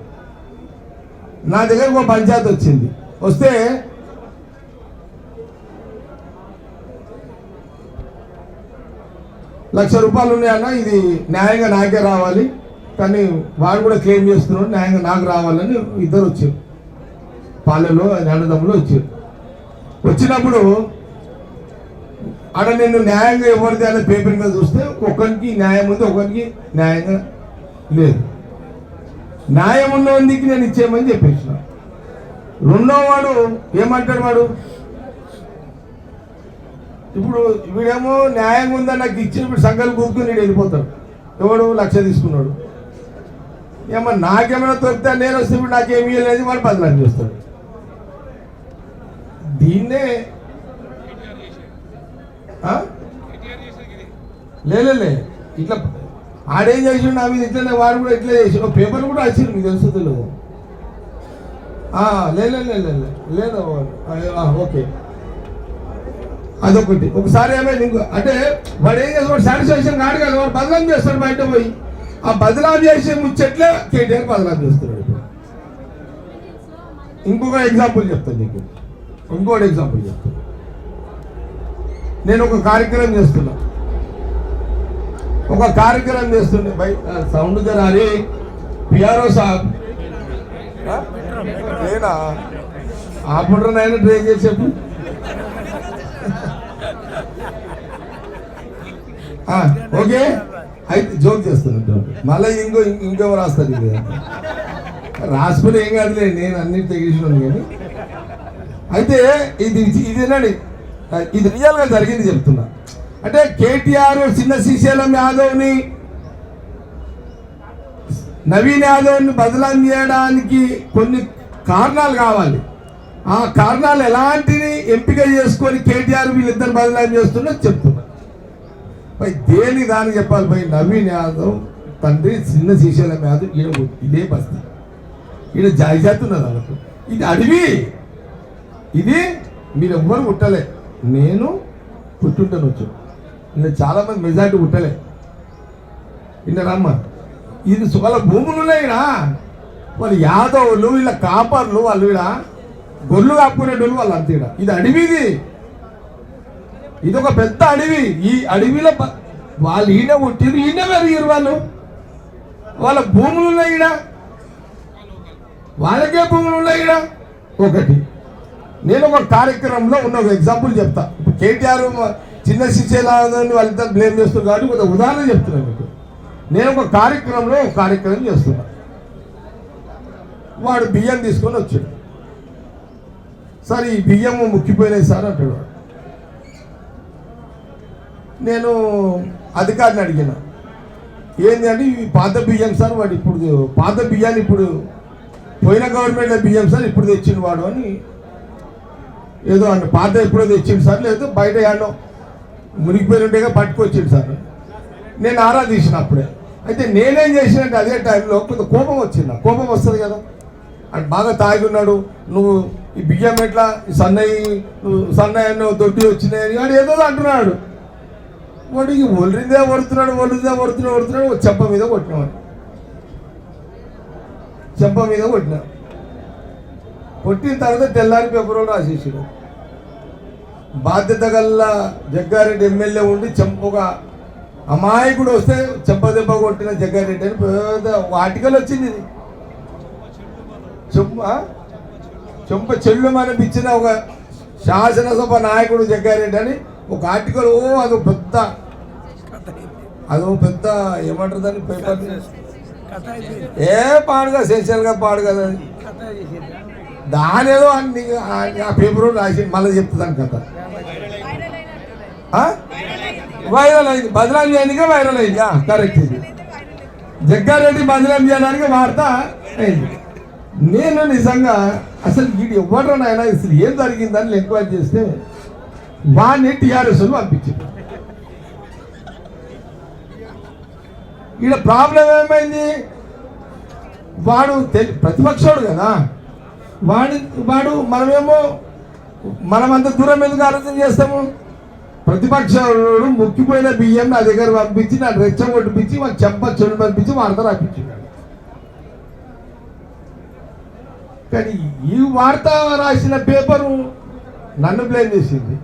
నా దగ్గరకు ఒక పంచాయతీ వచ్చింది. వస్తే ₹1,00,000 ఉన్నాయన్న, ఇది న్యాయంగా నాకే రావాలి, కానీ వాడు కూడా క్లెయిమ్ చేస్తున్నాడు న్యాయంగా నాకు రావాలని ఇద్దరు వచ్చారు. పాలెలో అన్నదమ్ములు వచ్చారు. వచ్చినప్పుడు ఆడ నేను న్యాయంగా ఎవరిది అనే పేపర్ మీద చూస్తే ఒకరికి న్యాయం ఉంది, ఒకరికి న్యాయంగా లేదు. న్యాయం ఉన్నవాడికి నేను ఇచ్చేయమని చెప్పేసిన. రెండో వాడు ఏమంటాడు, వాడు ఇప్పుడు వీడేమో న్యాయంగా ఉందని నాకు ఇచ్చినప్పుడు సంఘాలు కూర్చుని నేను వెళ్ళిపోతాడు. ఎవడు 1,00,000 తీసుకున్నాడు, ఏమో నాకేమైనా దొరికితే నేను వస్తే ఇప్పుడు నాకేమీ లేదు, వాడు 10 లక్షలు చేస్తాడు. దీన్నే లేలే ఇట్లా ఆడేం చేసిండు అవి ఇట్లనే వాడు కూడా ఇట్లా చేసి పేపర్ కూడా వచ్చింది మీకు తెలుసుతులు లేదా ఓకే అదొకటి. ఒకసారి ఏమైంది ఇంకో అంటే వాడు ఏం చేస్తాడు సాటిస్ఫాక్షన్ కాదు కదా, వాడు బదలాం చేస్తాడు బయట పోయి. ఆ బదలాం చేసే ముచ్చట్లే కేటీఆర్ బదలాం చేస్తున్నాడు. ఇంకొక ఎగ్జాంపుల్ చెప్తాను నీకు, ఇంకోటి ఎగ్జాంపుల్ చెప్తాను. నేను ఒక కార్యక్రమం చేస్తున్నా, చేస్తుండే బై సౌండ్ జర అరే పిఆర్ఓ సాబ్ నేనా ఆపడనైనా ట్రై చేసి చెప్పు. ఓకే అయితే జోక్ చేస్తున్నట్టు మళ్ళీ ఇంకో రాస్తుంది ఇది రాసుకుని ఏం కాదులే, నేను అన్నిటి తెగించినాను. కానీ అయితే ఇదేనండి, ఇది రియల్గా జరిగింది చెప్తున్నా. అంటే కేటీఆర్ చిన్న శ్రీశైలం యాదవ్ని నవీన్ యాదవ్ని బదలాం చేయడానికి కొన్ని కారణాలు కావాలి. ఆ కారణాలు ఎలాంటివి ఎంపిక చేసుకొని కేటీఆర్ వీళ్ళిద్దరు బదలాం చేస్తున్నా చెప్తున్నా. పై దేని దానికి చెప్పాలి పై నవీన్ యాదవ్ తండ్రి చిన్న శ్రీశైలం యాదవ్ ఇదే బస్తీ, ఈడ జాయిజాత్ ఉన్నది వాళ్ళకు. ఇది అడవి, ఇది మీరు ఎవ్వరు పుట్టలే, నేను పుట్టుంటాను వచ్చు. ఇలా చాలామంది మెజార్టీ పుట్టలే విన్నారమ్మ. ఇది వాళ్ళ భూములు ఉన్నాయినా, వాళ్ళు యాదవులు వీళ్ళ కాపర్లు, వాళ్ళు ఈడ గొర్రెలు కాపుకునేటోళ్ళు వాళ్ళు అంతే. ఇది అడవిది, ఇది ఒక పెద్ద అడవి. ఈ అడవిలో వాళ్ళు ఈయన పుట్టిరు, ఈయన పెరిగారు. వాళ్ళ భూములు ఉన్నాయి ఈడ, వాళ్ళకే భూములు ఉన్నాయి ఈడ. ఒకటి నేను ఒక కార్యక్రమంలో ఉన్న ఒక ఎగ్జాంపుల్ చెప్తా. ఇప్పుడు కేటీఆర్ చిన్న శ్రీశైలాన్ని వాళ్ళిద్దరు బ్లేమ్ చేస్తున్నారు కాబట్టి ఒక ఉదాహరణ చెప్తున్నాను మీకు. నేను ఒక కార్యక్రమం చేస్తున్నా. వాడు బియ్యం తీసుకొని వచ్చాడు. సార్ ఈ బియ్యము ముక్కిపోయినాయి సార్ అంటాడు. నేను అధికారిని అడిగిన, ఏంటి అంటే ఇవి పాత బియ్యం సార్, వాడు ఇప్పుడు పాత బియ్యాన్ని ఇప్పుడు పోయిన గవర్నమెంట్ బియ్యం సార్ ఇప్పుడు తెచ్చిండు వాడు అని ఏదో అంటే పాత ఎప్పుడో తెచ్చిండు సార్, లేదు బయట ఏడో మునిగిపోయినట్టుగా పట్టుకొచ్చిండు సార్. నేను ఆరా తీసిన అప్పుడే. అయితే నేనేం చేసినట్టు అదే టైంలో కొంత కోపం వచ్చింది. కోపం వస్తుంది కదా, అంటే బాగా తాగి ఉన్నాడు, నువ్వు ఈ బియ్యం ఎట్లా సన్నయ్య దొడ్డి వచ్చినాయి అని ఏదో అంటున్నాడు. వాడికి ఒలిరిందే వరుతున్నాడు చెంప మీద కొట్టినాడు. కొట్టిన తర్వాత తెల్లారి పేపర్లో రాసేసాడు. బాధ్యత గల్ల జగ్గారెడ్డి ఎమ్మెల్యే ఉండి ఒక అమాయకుడు వస్తే చెంప కొట్టిన జగ్గారెడ్డి అని పెద్ద ఆర్టికల్ వచ్చింది. ఇది చెంప చెల్లు అనిపించిన ఒక శాసనసభ నాయకుడు జగ్గారెడ్డి అని ఒక ఆర్టికల్. అదో పెద్ద ఏమంటారు దాన్ని పేపర్ పాడుగా సెన్షన్గా పాడు కదా అది. దాని ఏదో అన్ని ఆ పేపర్ రాసి మళ్ళీ చెప్తుందని కథ వైరల్ అయింది. బదలాం చేయడానికి వైరల్ అయింది. కరెక్ట్. ఇది జగ్గారెడ్డి బదలాం చేయడానికి వార్త అయింది. నేను నిజంగా అసలు వీడు ఎవరు నాయన అసలు ఏం జరిగిందని ఎంక్వైరీ చేస్తే వాడిని టీఆర్ఎస్లు పంపించింది. ఈడ ప్రాబ్లం ఏమైంది, వాడు ప్రతిపక్షుడు కదా, వాడు మనమంత దూరం ఎందుకు ఆలోచన చేస్తాము. ప్రతిపక్షుడు ముక్కిపోయిన బియ్యం నా దగ్గర పంపించి నా రెచ్చం కొట్టిపించి మాకు చెంప పంపించి వార్త రాపించాడు. కానీ ఈ వార్త రాసిన పేపరు నన్ను బ్లేమ్ చేసింది.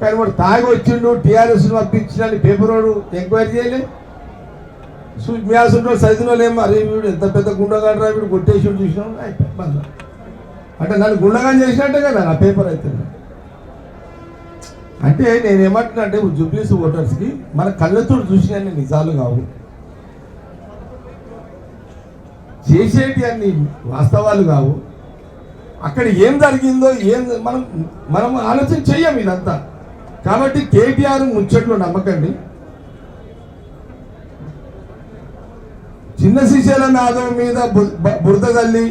కానీ వాడు తాగి వచ్చిండు టీఆర్ఎస్ను పంపించిన పేపర్ వాడు ఎంక్వైరీ చేయలేదు. మ్యాసులో సైజులో ఏమో అరే వీడు ఎంత పెద్ద గుండగాడు వీడు కొట్టేసి చూసినాం అయిపోయి అంటే నన్ను గుండగాని చేసినట్టే కదా నా పేపర్ అయితే. అంటే నేనేమంటున్నా అంటే జూబ్లీస్ ఓటర్స్కి మన కళ్ళతో చూసిన నిజాలు కావు, చేసేటి అన్ని వాస్తవాలు కావు. అక్కడ ఏం జరిగిందో మనం ఆలోచన చెయ్యం ఇదంతా. కాబట్టి కేటీఆర్ ముచ్చట్లు నమ్మకండి. చిన్న శ్రీశైలం యాదవ్ మీద బురద తల్లి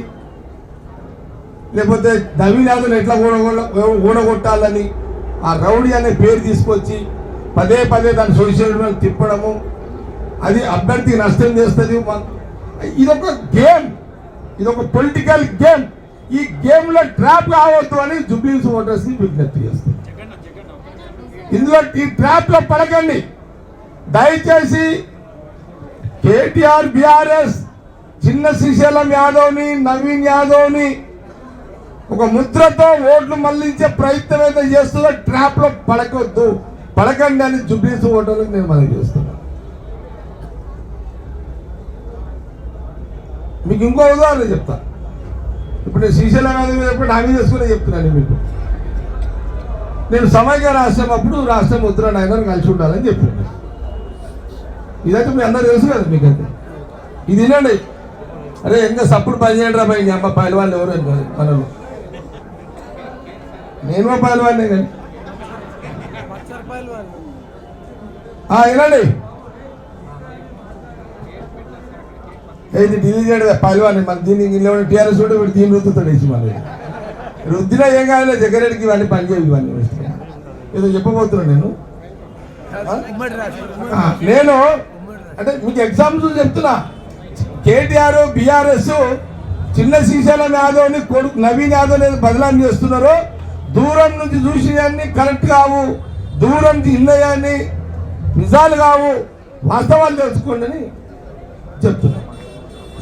లేకపోతే నవీన్ యాదవ్ని ఎట్లా ఊడగొట్టాలని ఆ రౌడీ అనే పేరు తీసుకొచ్చి పదే దాన్ని సోషల్ మీడియా తిప్పడము, అది అభ్యర్థికి నష్టం చేస్తుంది. ఇదొక గేమ్, ఇదొక పొలిటికల్ గేమ్. ఈ గేమ్లో ట్రాప్ కావద్దు అని జూబ్లీహిల్స్ ఓటర్స్ని విజ్ఞప్తి చేస్తుంది. ఇందులో ఈ ట్రాప్లో పడకండి దయచేసి. కేటీఆర్ బీఆర్ఎస్ చిన్న శ్రీశైలం యాదవ్ని, నవీన్ యాదవ్ని ఒక ముద్రతో ఓట్లు మళ్లించే ప్రయత్నం అయితే చేస్తుందో ట్రాప్లో పడకండి అని జూబ్లీహిల్స్ ఓటర్లకు నేను మనవి చేస్తున్నాను. మీకు ఇంకో ఉదాహరణ చెప్తా. ఇప్పుడు నేను శ్రీశైలం యాదవ్ మీద ఎప్పుడు హామీ చేసుకునే చెప్తున్నాను మీకు. నేను సమైక్య రాష్ట్రం అప్పుడు రాష్ట్రం ముద్ర నాయకులను కలిసి ఉండాలని చెప్పాను. ఇదైతే మీ అందరూ తెలుసు కదా మీకంటే. ఇది వినండి. అరే ఇంకా సప్పుడు పని చేయండి రా భయ్, అమ్మ పైలవాళ్ళు ఎవరు మనలో. నేను పైలవాడినే కానీ వినండి. ఇది ఢిల్లీ చేయడం పైలవాడిని. మన దీన్ని టీఆర్ఎస్ ఉంటే వీడు దీన్ని రుద్దుతాడు వేసి మళ్ళీ రుద్దినా ఏం కావాలి. జగ్గారెడ్డికి ఇవన్నీ పనిచేయవు. ఇవన్నీ ఏదో చెప్పబోతున్నాను నేను అంటే మీకు ఎగ్జాంపుల్ చెప్తున్నా. కేటీఆర్ బీఆర్ఎస్ చిన్న శ్రీశైలం యాదవ్ని కొడుకు నవీన్ యాదవ్ అనేది బదలాం చేస్తున్నారు. దూరం నుంచి చూసేయాన్ని కరెక్ట్ కావు, దూరం నుంచి ఇన్నయాన్ని నిజాలు కావు, వాస్తవాలు తెలుసుకోండి అని చెప్తున్నా.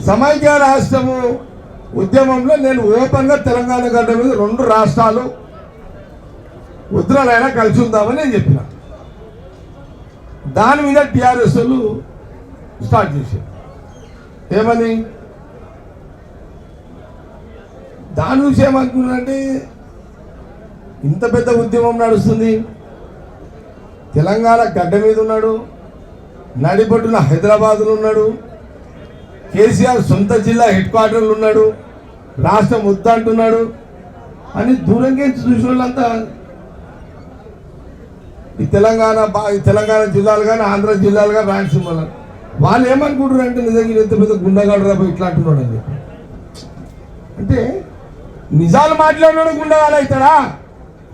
సమైక్య రాష్ట్రము ఉద్యమంలో నేను ఓపెన్గా తెలంగాణ గడ్డ మీద 2 రాష్ట్రాలు ఉద్రలైనా కలిసి ఉందామని నేను చెప్పిన. దాని మీద టీఆర్ఎస్ వాళ్ళు స్టార్ట్ చేశారు. ఏమని దాని నుంచి ఏమంటున్నారంటే ఇంత పెద్ద ఉద్యమం నడుస్తుంది, తెలంగాణ గడ్డ మీద ఉన్నాడు, నడిపొట్టున హైదరాబాద్లో ఉన్నాడు, కేసీఆర్ సొంత జిల్లా హెడ్ క్వార్టర్లు ఉన్నాడు, రాష్ట్రం వద్దంటున్నాడు అని దూరంగా చూసిన వాళ్ళంతా ఈ తెలంగాణ జిల్లాలు కానీ ఆంధ్ర జిల్లాలు కానీ రాయలసీమ వాళ్ళు ఏమనుకుంటారు అంటే నిజంగా ఎంత పెద్ద గుండగాడు రాబోయి ఇట్లా అంటున్నాడు అని చెప్పి. అంటే నిజాలు మాట్లాడినాడు గుండగాలు అవుతారా?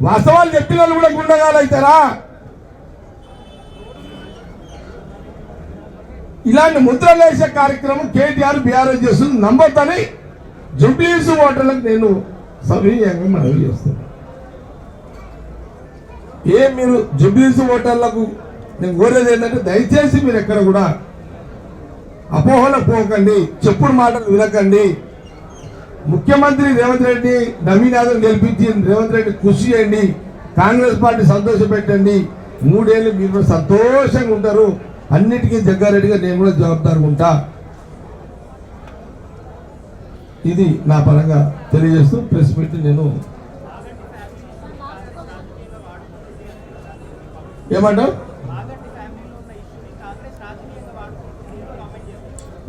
వాస్తవాలు చెప్పిన వాళ్ళు కూడా గుండగాలు అవుతారా? ఇలాంటి ముద్రలేసే కార్యక్రమం కేటీఆర్ బీఆర్ఎస్ చేస్తుంది. నమ్మొద్దని జూబ్లీహిల్స్ ఓటర్లకు నేను సవినయంగా మనవి చేస్తున్నాను. మీరు జూబ్లీహిల్స్ ఓటర్లకు నేను కోరేది ఏంటంటే దయచేసి మీరు ఎక్కడ కూడా అపోహలకు పోకండి, చెప్పుడు మాటలు వినకండి. ముఖ్యమంత్రి రేవంత్ రెడ్డి నవీన్ యాదవ్ గెలిపించి రేవంత్ రెడ్డి కృషి చేయండి, కాంగ్రెస్ పార్టీ సంతోషపెట్టండి. 3 ఏళ్ళు మీరు కూడా సంతోషంగా ఉంటారు. అన్నిటికీ జగ్గారెడ్డిగా నేను కూడా జవాబుదారుగా ఉంటా. ఇది నా పరంగా తెలియజేస్తూ ప్రెస్ మీట్ నేను ఏమంటావు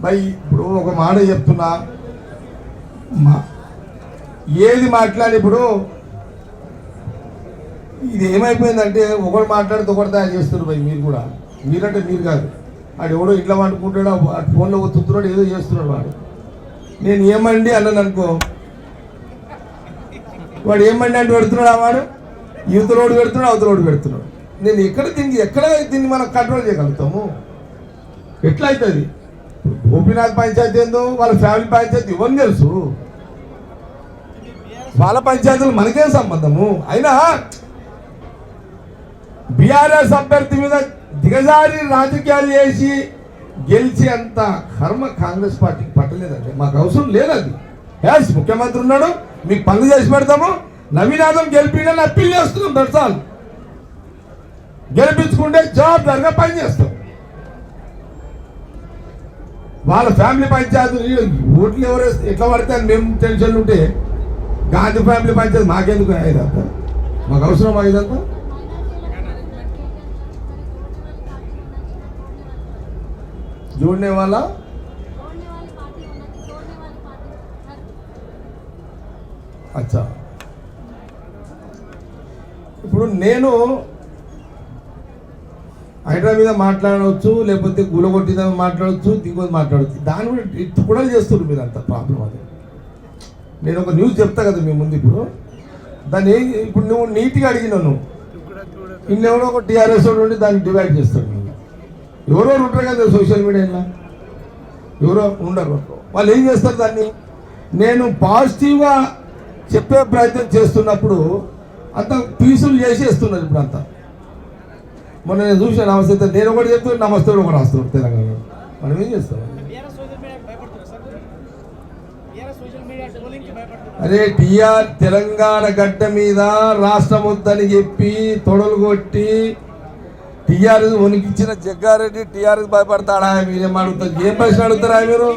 భయ్. ఇప్పుడు ఒక మాట చెప్తున్నా, ఏది మాట్లాడి ఇప్పుడు ఇది ఏమైపోయిందంటే ఒకడు మాట్లాడితే ఒకటి తయారు చేస్తున్నారు భయ్. మీరు కూడా మీరంటే మీరు కాదు, వాడు ఎవడో ఇంట్లో వండుకుంటాడు, అటు ఫోన్లో ఒత్తుతున్నాడు, ఏదో చేస్తున్నాడు వాడు. నేను ఏమండి అన్నాను అనుకో, వాడు ఏమండి అంటే పెడుతున్నాడు, ఆ వాడు యువతలోడు పెడుతున్నాడు, అవతలోడు పెడుతున్నాడు. నేను ఎక్కడ దీన్ని మనం కంట్రోల్ చేయగలుగుతాము? ఎట్లా అవుతుంది? గోపీనాథ్ పంచాయతీ ఏందో వాళ్ళ ఫ్యామిలీ పంచాయతీ ఇవన్నీ తెలుసు, వాళ్ళ పంచాయతీలు మనకేం సంబంధము? అయినా బీఆర్ఎస్ అభ్యర్థి మీద దిగజారి రాజకీయాలు చేసి గెలిచి అంత కర్మ కాంగ్రెస్ పార్టీకి పట్టలేదండి. మాకు అవసరం లేదు అది. యాస్ ముఖ్యమంత్రి ఉన్నాడు, మీకు పనులు చేసి పెడతాము. నవీన్ యాదవ్ గెలిపించని అప్పీల్ చేస్తున్నాం. దర్శాలు గెలిపించుకుంటే జవాబుదారిగా పనిచేస్తాం. వాళ్ళ ఫ్యామిలీ పంచాయతీ ఓట్లు ఎవరు ఎట్లా పడితే అని మేము టెన్షన్ ఉంటే గాంధీ ఫ్యామిలీ పంచాయతీ మాకెందుకు అయ్యేదంతా? మాకు అవసరం అయ్యేదంతా? जोड़ने वाला अच्छा ఇప్పుడు నేను హైడ్రా మీద మాట్లాడవచ్చు, లేకపోతే గులగొట్టిన మాట్లాడవచ్చు, దిగువది మాట్లాడవచ్చు. దాని కూడా ఇటు కూడా చేస్తున్నారు మీరు. అంత ప్రాబ్లం అది. నేను ఒక న్యూస్ చెప్తా కదా మీ ముందు. ఇప్పుడు దాన్ని ఇప్పుడు నువ్వు నీట్గా అడిగినావు, నువ్వు ఇన్నెవడో ఒక టీఆర్ఎస్ ఉండి దాన్ని డివైడ్ చేస్తాడు. ఎవరెవరు ఉంటారు కదా సోషల్ మీడియాలో, ఎవరో ఉండరు. వాళ్ళు ఏం చేస్తారు దాన్ని నేను పాజిటివ్గా చెప్పే ప్రయత్నం చేస్తున్నప్పుడు అంత పీసులు చేసేస్తున్నారు ఇప్పుడు అంతా. మొన్న నేను చూసిన నమస్తే నేను ఒకటి చెప్తున్నాను, నమస్తే ఒకటి రాస్తున్నాడు తెలంగాణ. మనం ఏం చేస్తాం? అరే టీఆర్ తెలంగాణ గడ్డ మీద రాష్ట్రం వద్దని చెప్పి తొడలు కొట్టి టీఆర్ఎస్ ఉనికిచ్చిన జగ్గారెడ్డి టీఆర్ఎస్ భయపడతాడా? మీరేం అడుగుతారు? ఏం ప్రశ్న అడుగుతారా మీరు?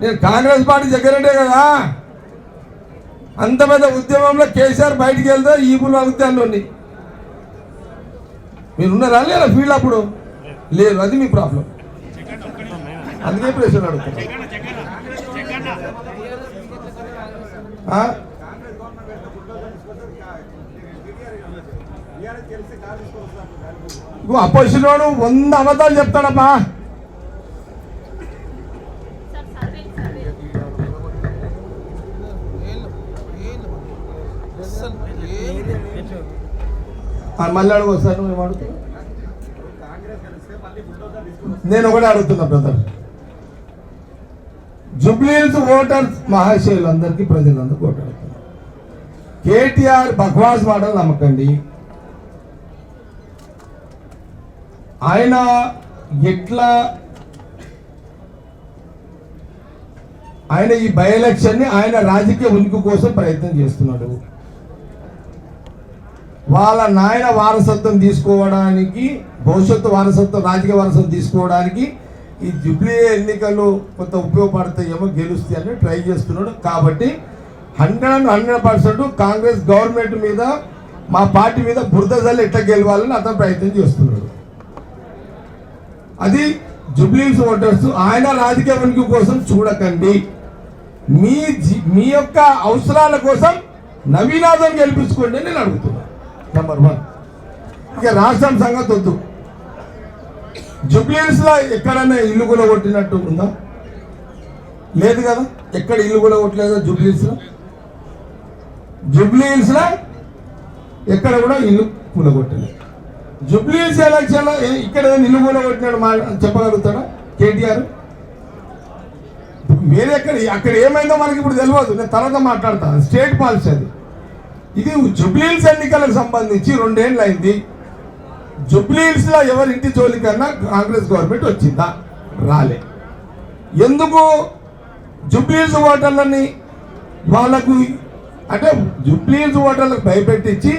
నేను కాంగ్రెస్ పార్టీ జగ్గారెడ్డే కదా. అంత పెద్ద ఉద్యమంలో కేసీఆర్ బయటికి వెళ్తే ఈ పులు అడుగుతాను. మీరున్నారా లేదా ఫీల్డ్? అప్పుడు లేదు, అది మీ ప్రాబ్లం. అందుకే ప్రశ్నలు అడుగుతారు. అపోజిషన్ వాడు 100 అబద్ధాలు చెప్తాడమ్మా. మళ్ళీ అడుగు వస్తాను. నువ్వు అడుగుతావు, నేను ఒకటే అడుగుతున్నా బ్రదర్. జూబ్లీహిల్స్ ఓటర్స్ మహాశయులందరికీ ప్రజలందరికీ ఓటు అడుగుతున్నారు. కేటీఆర్ బక్వాస్ మాటలు నమ్మకండి. ఆయన ఎట్లా ఆయన ఈ బై ఎలక్షన్ని ఆయన రాజకీయ ఉనికి కోసం ప్రయత్నం చేస్తున్నాడు. వాళ్ళ నాయన వారసత్వం తీసుకోవడానికి, భవిష్యత్తు వారసత్వం, రాజకీయ వారసత్వం తీసుకోవడానికి ఈ జూబ్లీ ఎన్నికలు కొంత ఉపయోగపడతాయేమో, గెలుస్తాయని ట్రై చేస్తున్నాడు. కాబట్టి 100% కాంగ్రెస్ గవర్నమెంట్ మీద, మా పార్టీ మీద బురద జల్లి ఎట్లా గెలవాలని అతను ప్రయత్నం చేస్తున్నాడు. అది జూబ్లీహిల్స్ ఓటర్స్ ఆయన రాజకీయ ఉనికి కోసం చూడకండి. మీ యొక్క అవసరాల కోసం నవీనాథన్ గెలిపించుకోండి నేను అడుగుతున్నా. నెంబర్ 1. ఇక రాష్ట్రం సంగతి వద్దు. జూబ్లీహిల్స్ లో ఎక్కడన్నా ఇల్లు కూడా కొట్టినట్టు ఉందా? లేదు కదా. ఎక్కడ ఇల్లు కూడా కొట్టలేదా జూబ్లీహిల్స్ లో? జూబ్లీహిల్స్ లో ఎక్కడ కూడా ఇల్లు కూలగొట్టలేదు. జూబ్లీహిల్స్ ఎలక్షన్ ఇక్కడ ఇల్లు కూలగొట్టినాడు చెప్పగలుగుతాడా కేటీఆర్? వేరే అక్కడ ఏమైందో మనకి ఇప్పుడు తెలియదు. నేను తర్వాత మాట్లాడతాను. స్టేట్ పాలసీ అది. ఇది జూబ్లీహిల్స్ ఎన్నికలకు సంబంధించి 2 ఏళ్ళు అయింది. జూబ్లీహిల్స్ లో ఎవరి ఇంటి జోలికన్నా కాంగ్రెస్ గవర్నమెంట్ వచ్చిందా? రాలే. ఎందుకు జూబ్లీహిల్స్ ఓటర్లని వాళ్ళకు అంటే జూబ్లీహిల్స్ ఓటర్లకు భయపెట్టించి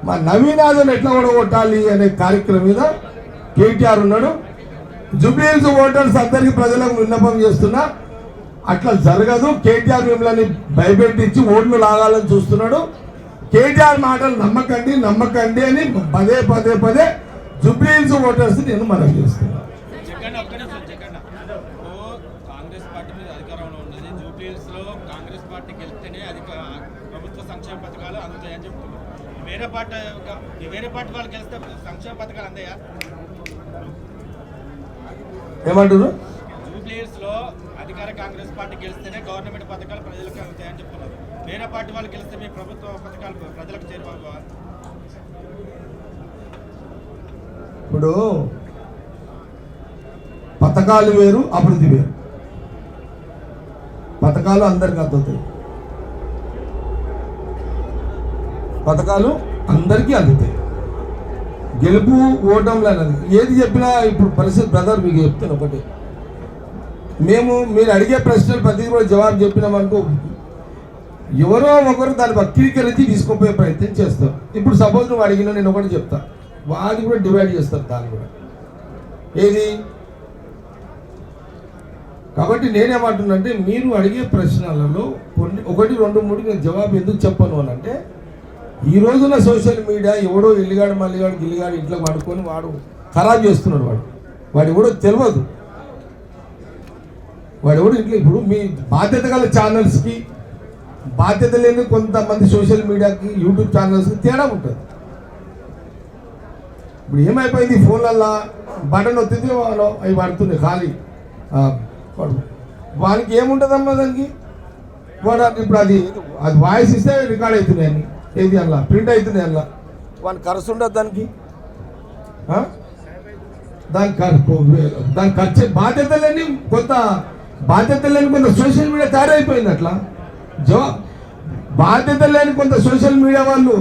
మా నవీనాథన్ ఎట్లా ఓడగొట్టాలి అనే కార్యక్రమం మీద కేటీఆర్ ఉన్నాడు. జూబ్లీహిల్స్ ఓటర్స్ అందరికీ ప్రజలకు విన్నపం చేస్తున్నా, అట్లా జరగదు. కేటీఆర్ మిమ్మల్ని భయపెట్టించి ఓట్లు లాగాలని చూస్తున్నాడు. కేటీఆర్ మాటలు నమ్మకండి అని పదే జూబ్లీహిల్స్ ఓటర్స్ నేను మనం చేస్తున్నాను. కాంగ్రెస్ పార్టీ మీద అధికారంలో ఉన్నది. జూబ్లీహిల్స్ లో కాంగ్రెస్ పార్టీ గెలిస్తేనే ప్రభుత్వ సంక్షేమ పథకాలు అందుతాయని చెప్తున్నారు. వేరే పార్టీ వాళ్ళు గెలిస్తే సంక్షేమ పథకాలు అందాయా? ఏమంటారు? జూబ్లీహిల్స్ లో అధికార కాంగ్రెస్ పార్టీ గెలిస్తేనే గవర్నమెంట్ పథకాలు ప్రజలకు అందుతాయని చెప్తున్నారు. వేరే పార్టీ వాళ్ళు గెలిస్తే మీ ప్రభుత్వ పథకాలు ప్రజలకు చేరువా? ఇప్పుడు పథకాలు వేరు, అభివృద్ధి వేరు. పథకాలు అందరికి అందుతాయి, పథకాలు అందరికీ అందుతాయి. గెలుపు ఓటంలో అన్నది ఏది చెప్పినా ఇప్పుడు పరిస్థితి బ్రదర్ మీకు చెప్తాను ఒకటి. మీరు అడిగే ప్రశ్నలు ప్రతి కూడా జవాబు చెప్పినామనుకో, ఎవరో ఒకరు దాన్ని వక్రీకరించి తీసుకుపోయే ప్రయత్నం చేస్తారు. ఇప్పుడు సపోజ్ నువ్వు అడిగినా నేను ఒకటి చెప్తా, వాది కూడా డివైడ్ చేస్తారు దాన్ని కూడా. ఏది? కాబట్టి నేనేమంటున్నంటే మీరు అడిగే ప్రశ్నలలో కొన్ని 1, 2, 3 నేను జవాబు ఎందుకు చెప్పను అని అంటే, ఈ రోజున సోషల్ మీడియా ఎవడో ఇల్లిగాడు మల్లిగాడు గిల్లిగాడు ఇంట్లో పడుకొని వాడు ఖరాబ్ చేస్తున్నాడు. వాడు ఎవడో తెలియదు. వాడు ఎవడు ఇంట్లో. ఇప్పుడు మీ బాధ్యత గల ఛానల్స్కి, బాధ్యత లేని కొంతమంది సోషల్ మీడియాకి, యూట్యూబ్ ఛానల్స్కి తేడా ఉంటుంది. ఇప్పుడు ఏమైపోయింది, ఫోన్లల్లో బటన్ వస్తుంది అవి పడుతున్నాయి ఖాళీ. వానికి ఏముంటుందమ్మా దానికి? వాడు ఇప్పుడు అది వాయిస్ ఇస్తే రికార్డ్ అవుతున్నాయి అన్ని. ఏది అలా ప్రింట్ అవుతున్నాయి అలా. వానికి కరసు ఉండదు దానికి. దాని ఖర్చు బాధ్యతలేని కొంత సోషల్ మీడియా తయారైపోయింది అట్లా. బాధ్యత లేని కొంత సోషల్ మీడియా వాళ్ళు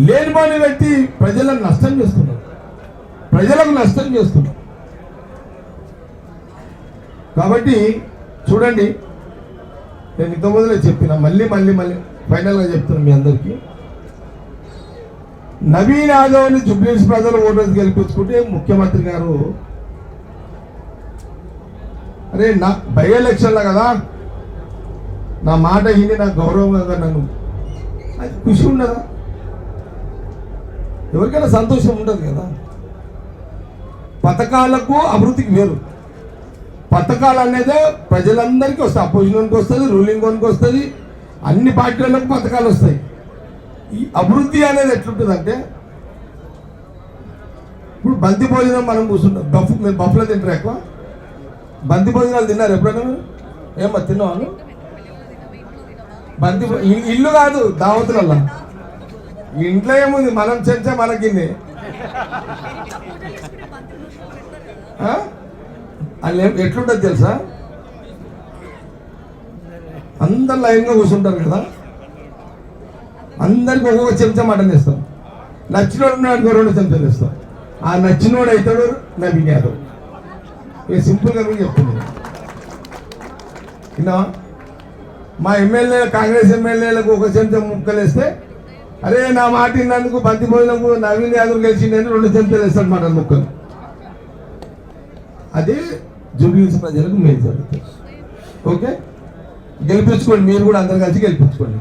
లేని పని పెట్టి ప్రజలకు నష్టం చేస్తున్నారు. కాబట్టి చూడండి, నేను ఇంత మొదలే చెప్పిన, మళ్ళీ ఫైనల్గా చెప్తున్నాను మీ అందరికీ. నవీన్ యాదవ్ని జూబ్లీహిల్స్ ప్రజలు ఓటర్స్ గెలిపించుకుంటే ముఖ్యమంత్రి గారు అరే నా బై ఎలక్షన్లో కదా నా మాట విని నాకు గౌరవంగా నన్ను అది ఖుషి ఉండదా? ఎవరికైనా సంతోషం ఉండదు కదా. పథకాలకు అభివృద్ధికి వేరు. పథకాలు అనేది ప్రజలందరికీ వస్తాయి. అపోజిషన్కి వస్తుంది, రూలింగ్ వన్కి వస్తుంది, అన్ని పార్టీలకు పథకాలు వస్తాయి. ఈ అభివృద్ధి అనేది ఎట్లుంటుందంటే, ఇప్పుడు బంతి భోజనం మనం కూర్చుంటాం. మీరు బఫ్లో తింటారు ఎక్కువ. బంతి భోజనాలు తిన్నారు ఎప్పుడైనా మీరు? ఏమో తిన్నాను. ఇల్లు కాదు, దావతులల్లా. ఇంట్లో ఏముంది, మనం చెంచా మనకింది. వాళ్ళు ఎట్లుంటుంది తెలుసా? అందరు లైన్గా కూర్చుంటారు కదా, అందరికి ఒక్కొక్క చెంచా మటన్ ఇస్తాం. నచ్చినోడు ఉన్నాడు 2 చెంచాలు ఇస్తాం. ఆ నచ్చినోడు అవుతాడు నవీన్ యాదవ్. ఇక సింపుల్గా మీకు చెప్తున్నాను. విన్నావా? మా ఎమ్మెల్యే, కాంగ్రెస్ ఎమ్మెల్యేలకు 1 చెంచా ముక్కలు వేస్తే, అరే నా మాట విన్నందుకు బంతి భోజనంకు నవీన్ యాదవ్ గెలిచిందని 2 చెంచాలు వేస్తాడు మటన్ ముక్కలు. అదే జూబ్లీహిల్స్ ప్రజలకు మేలు జరుగుతుంది. ఓకే, గెలిపించుకోండి. మీరు కూడా అందరు కలిసి గెలిపించుకోండి.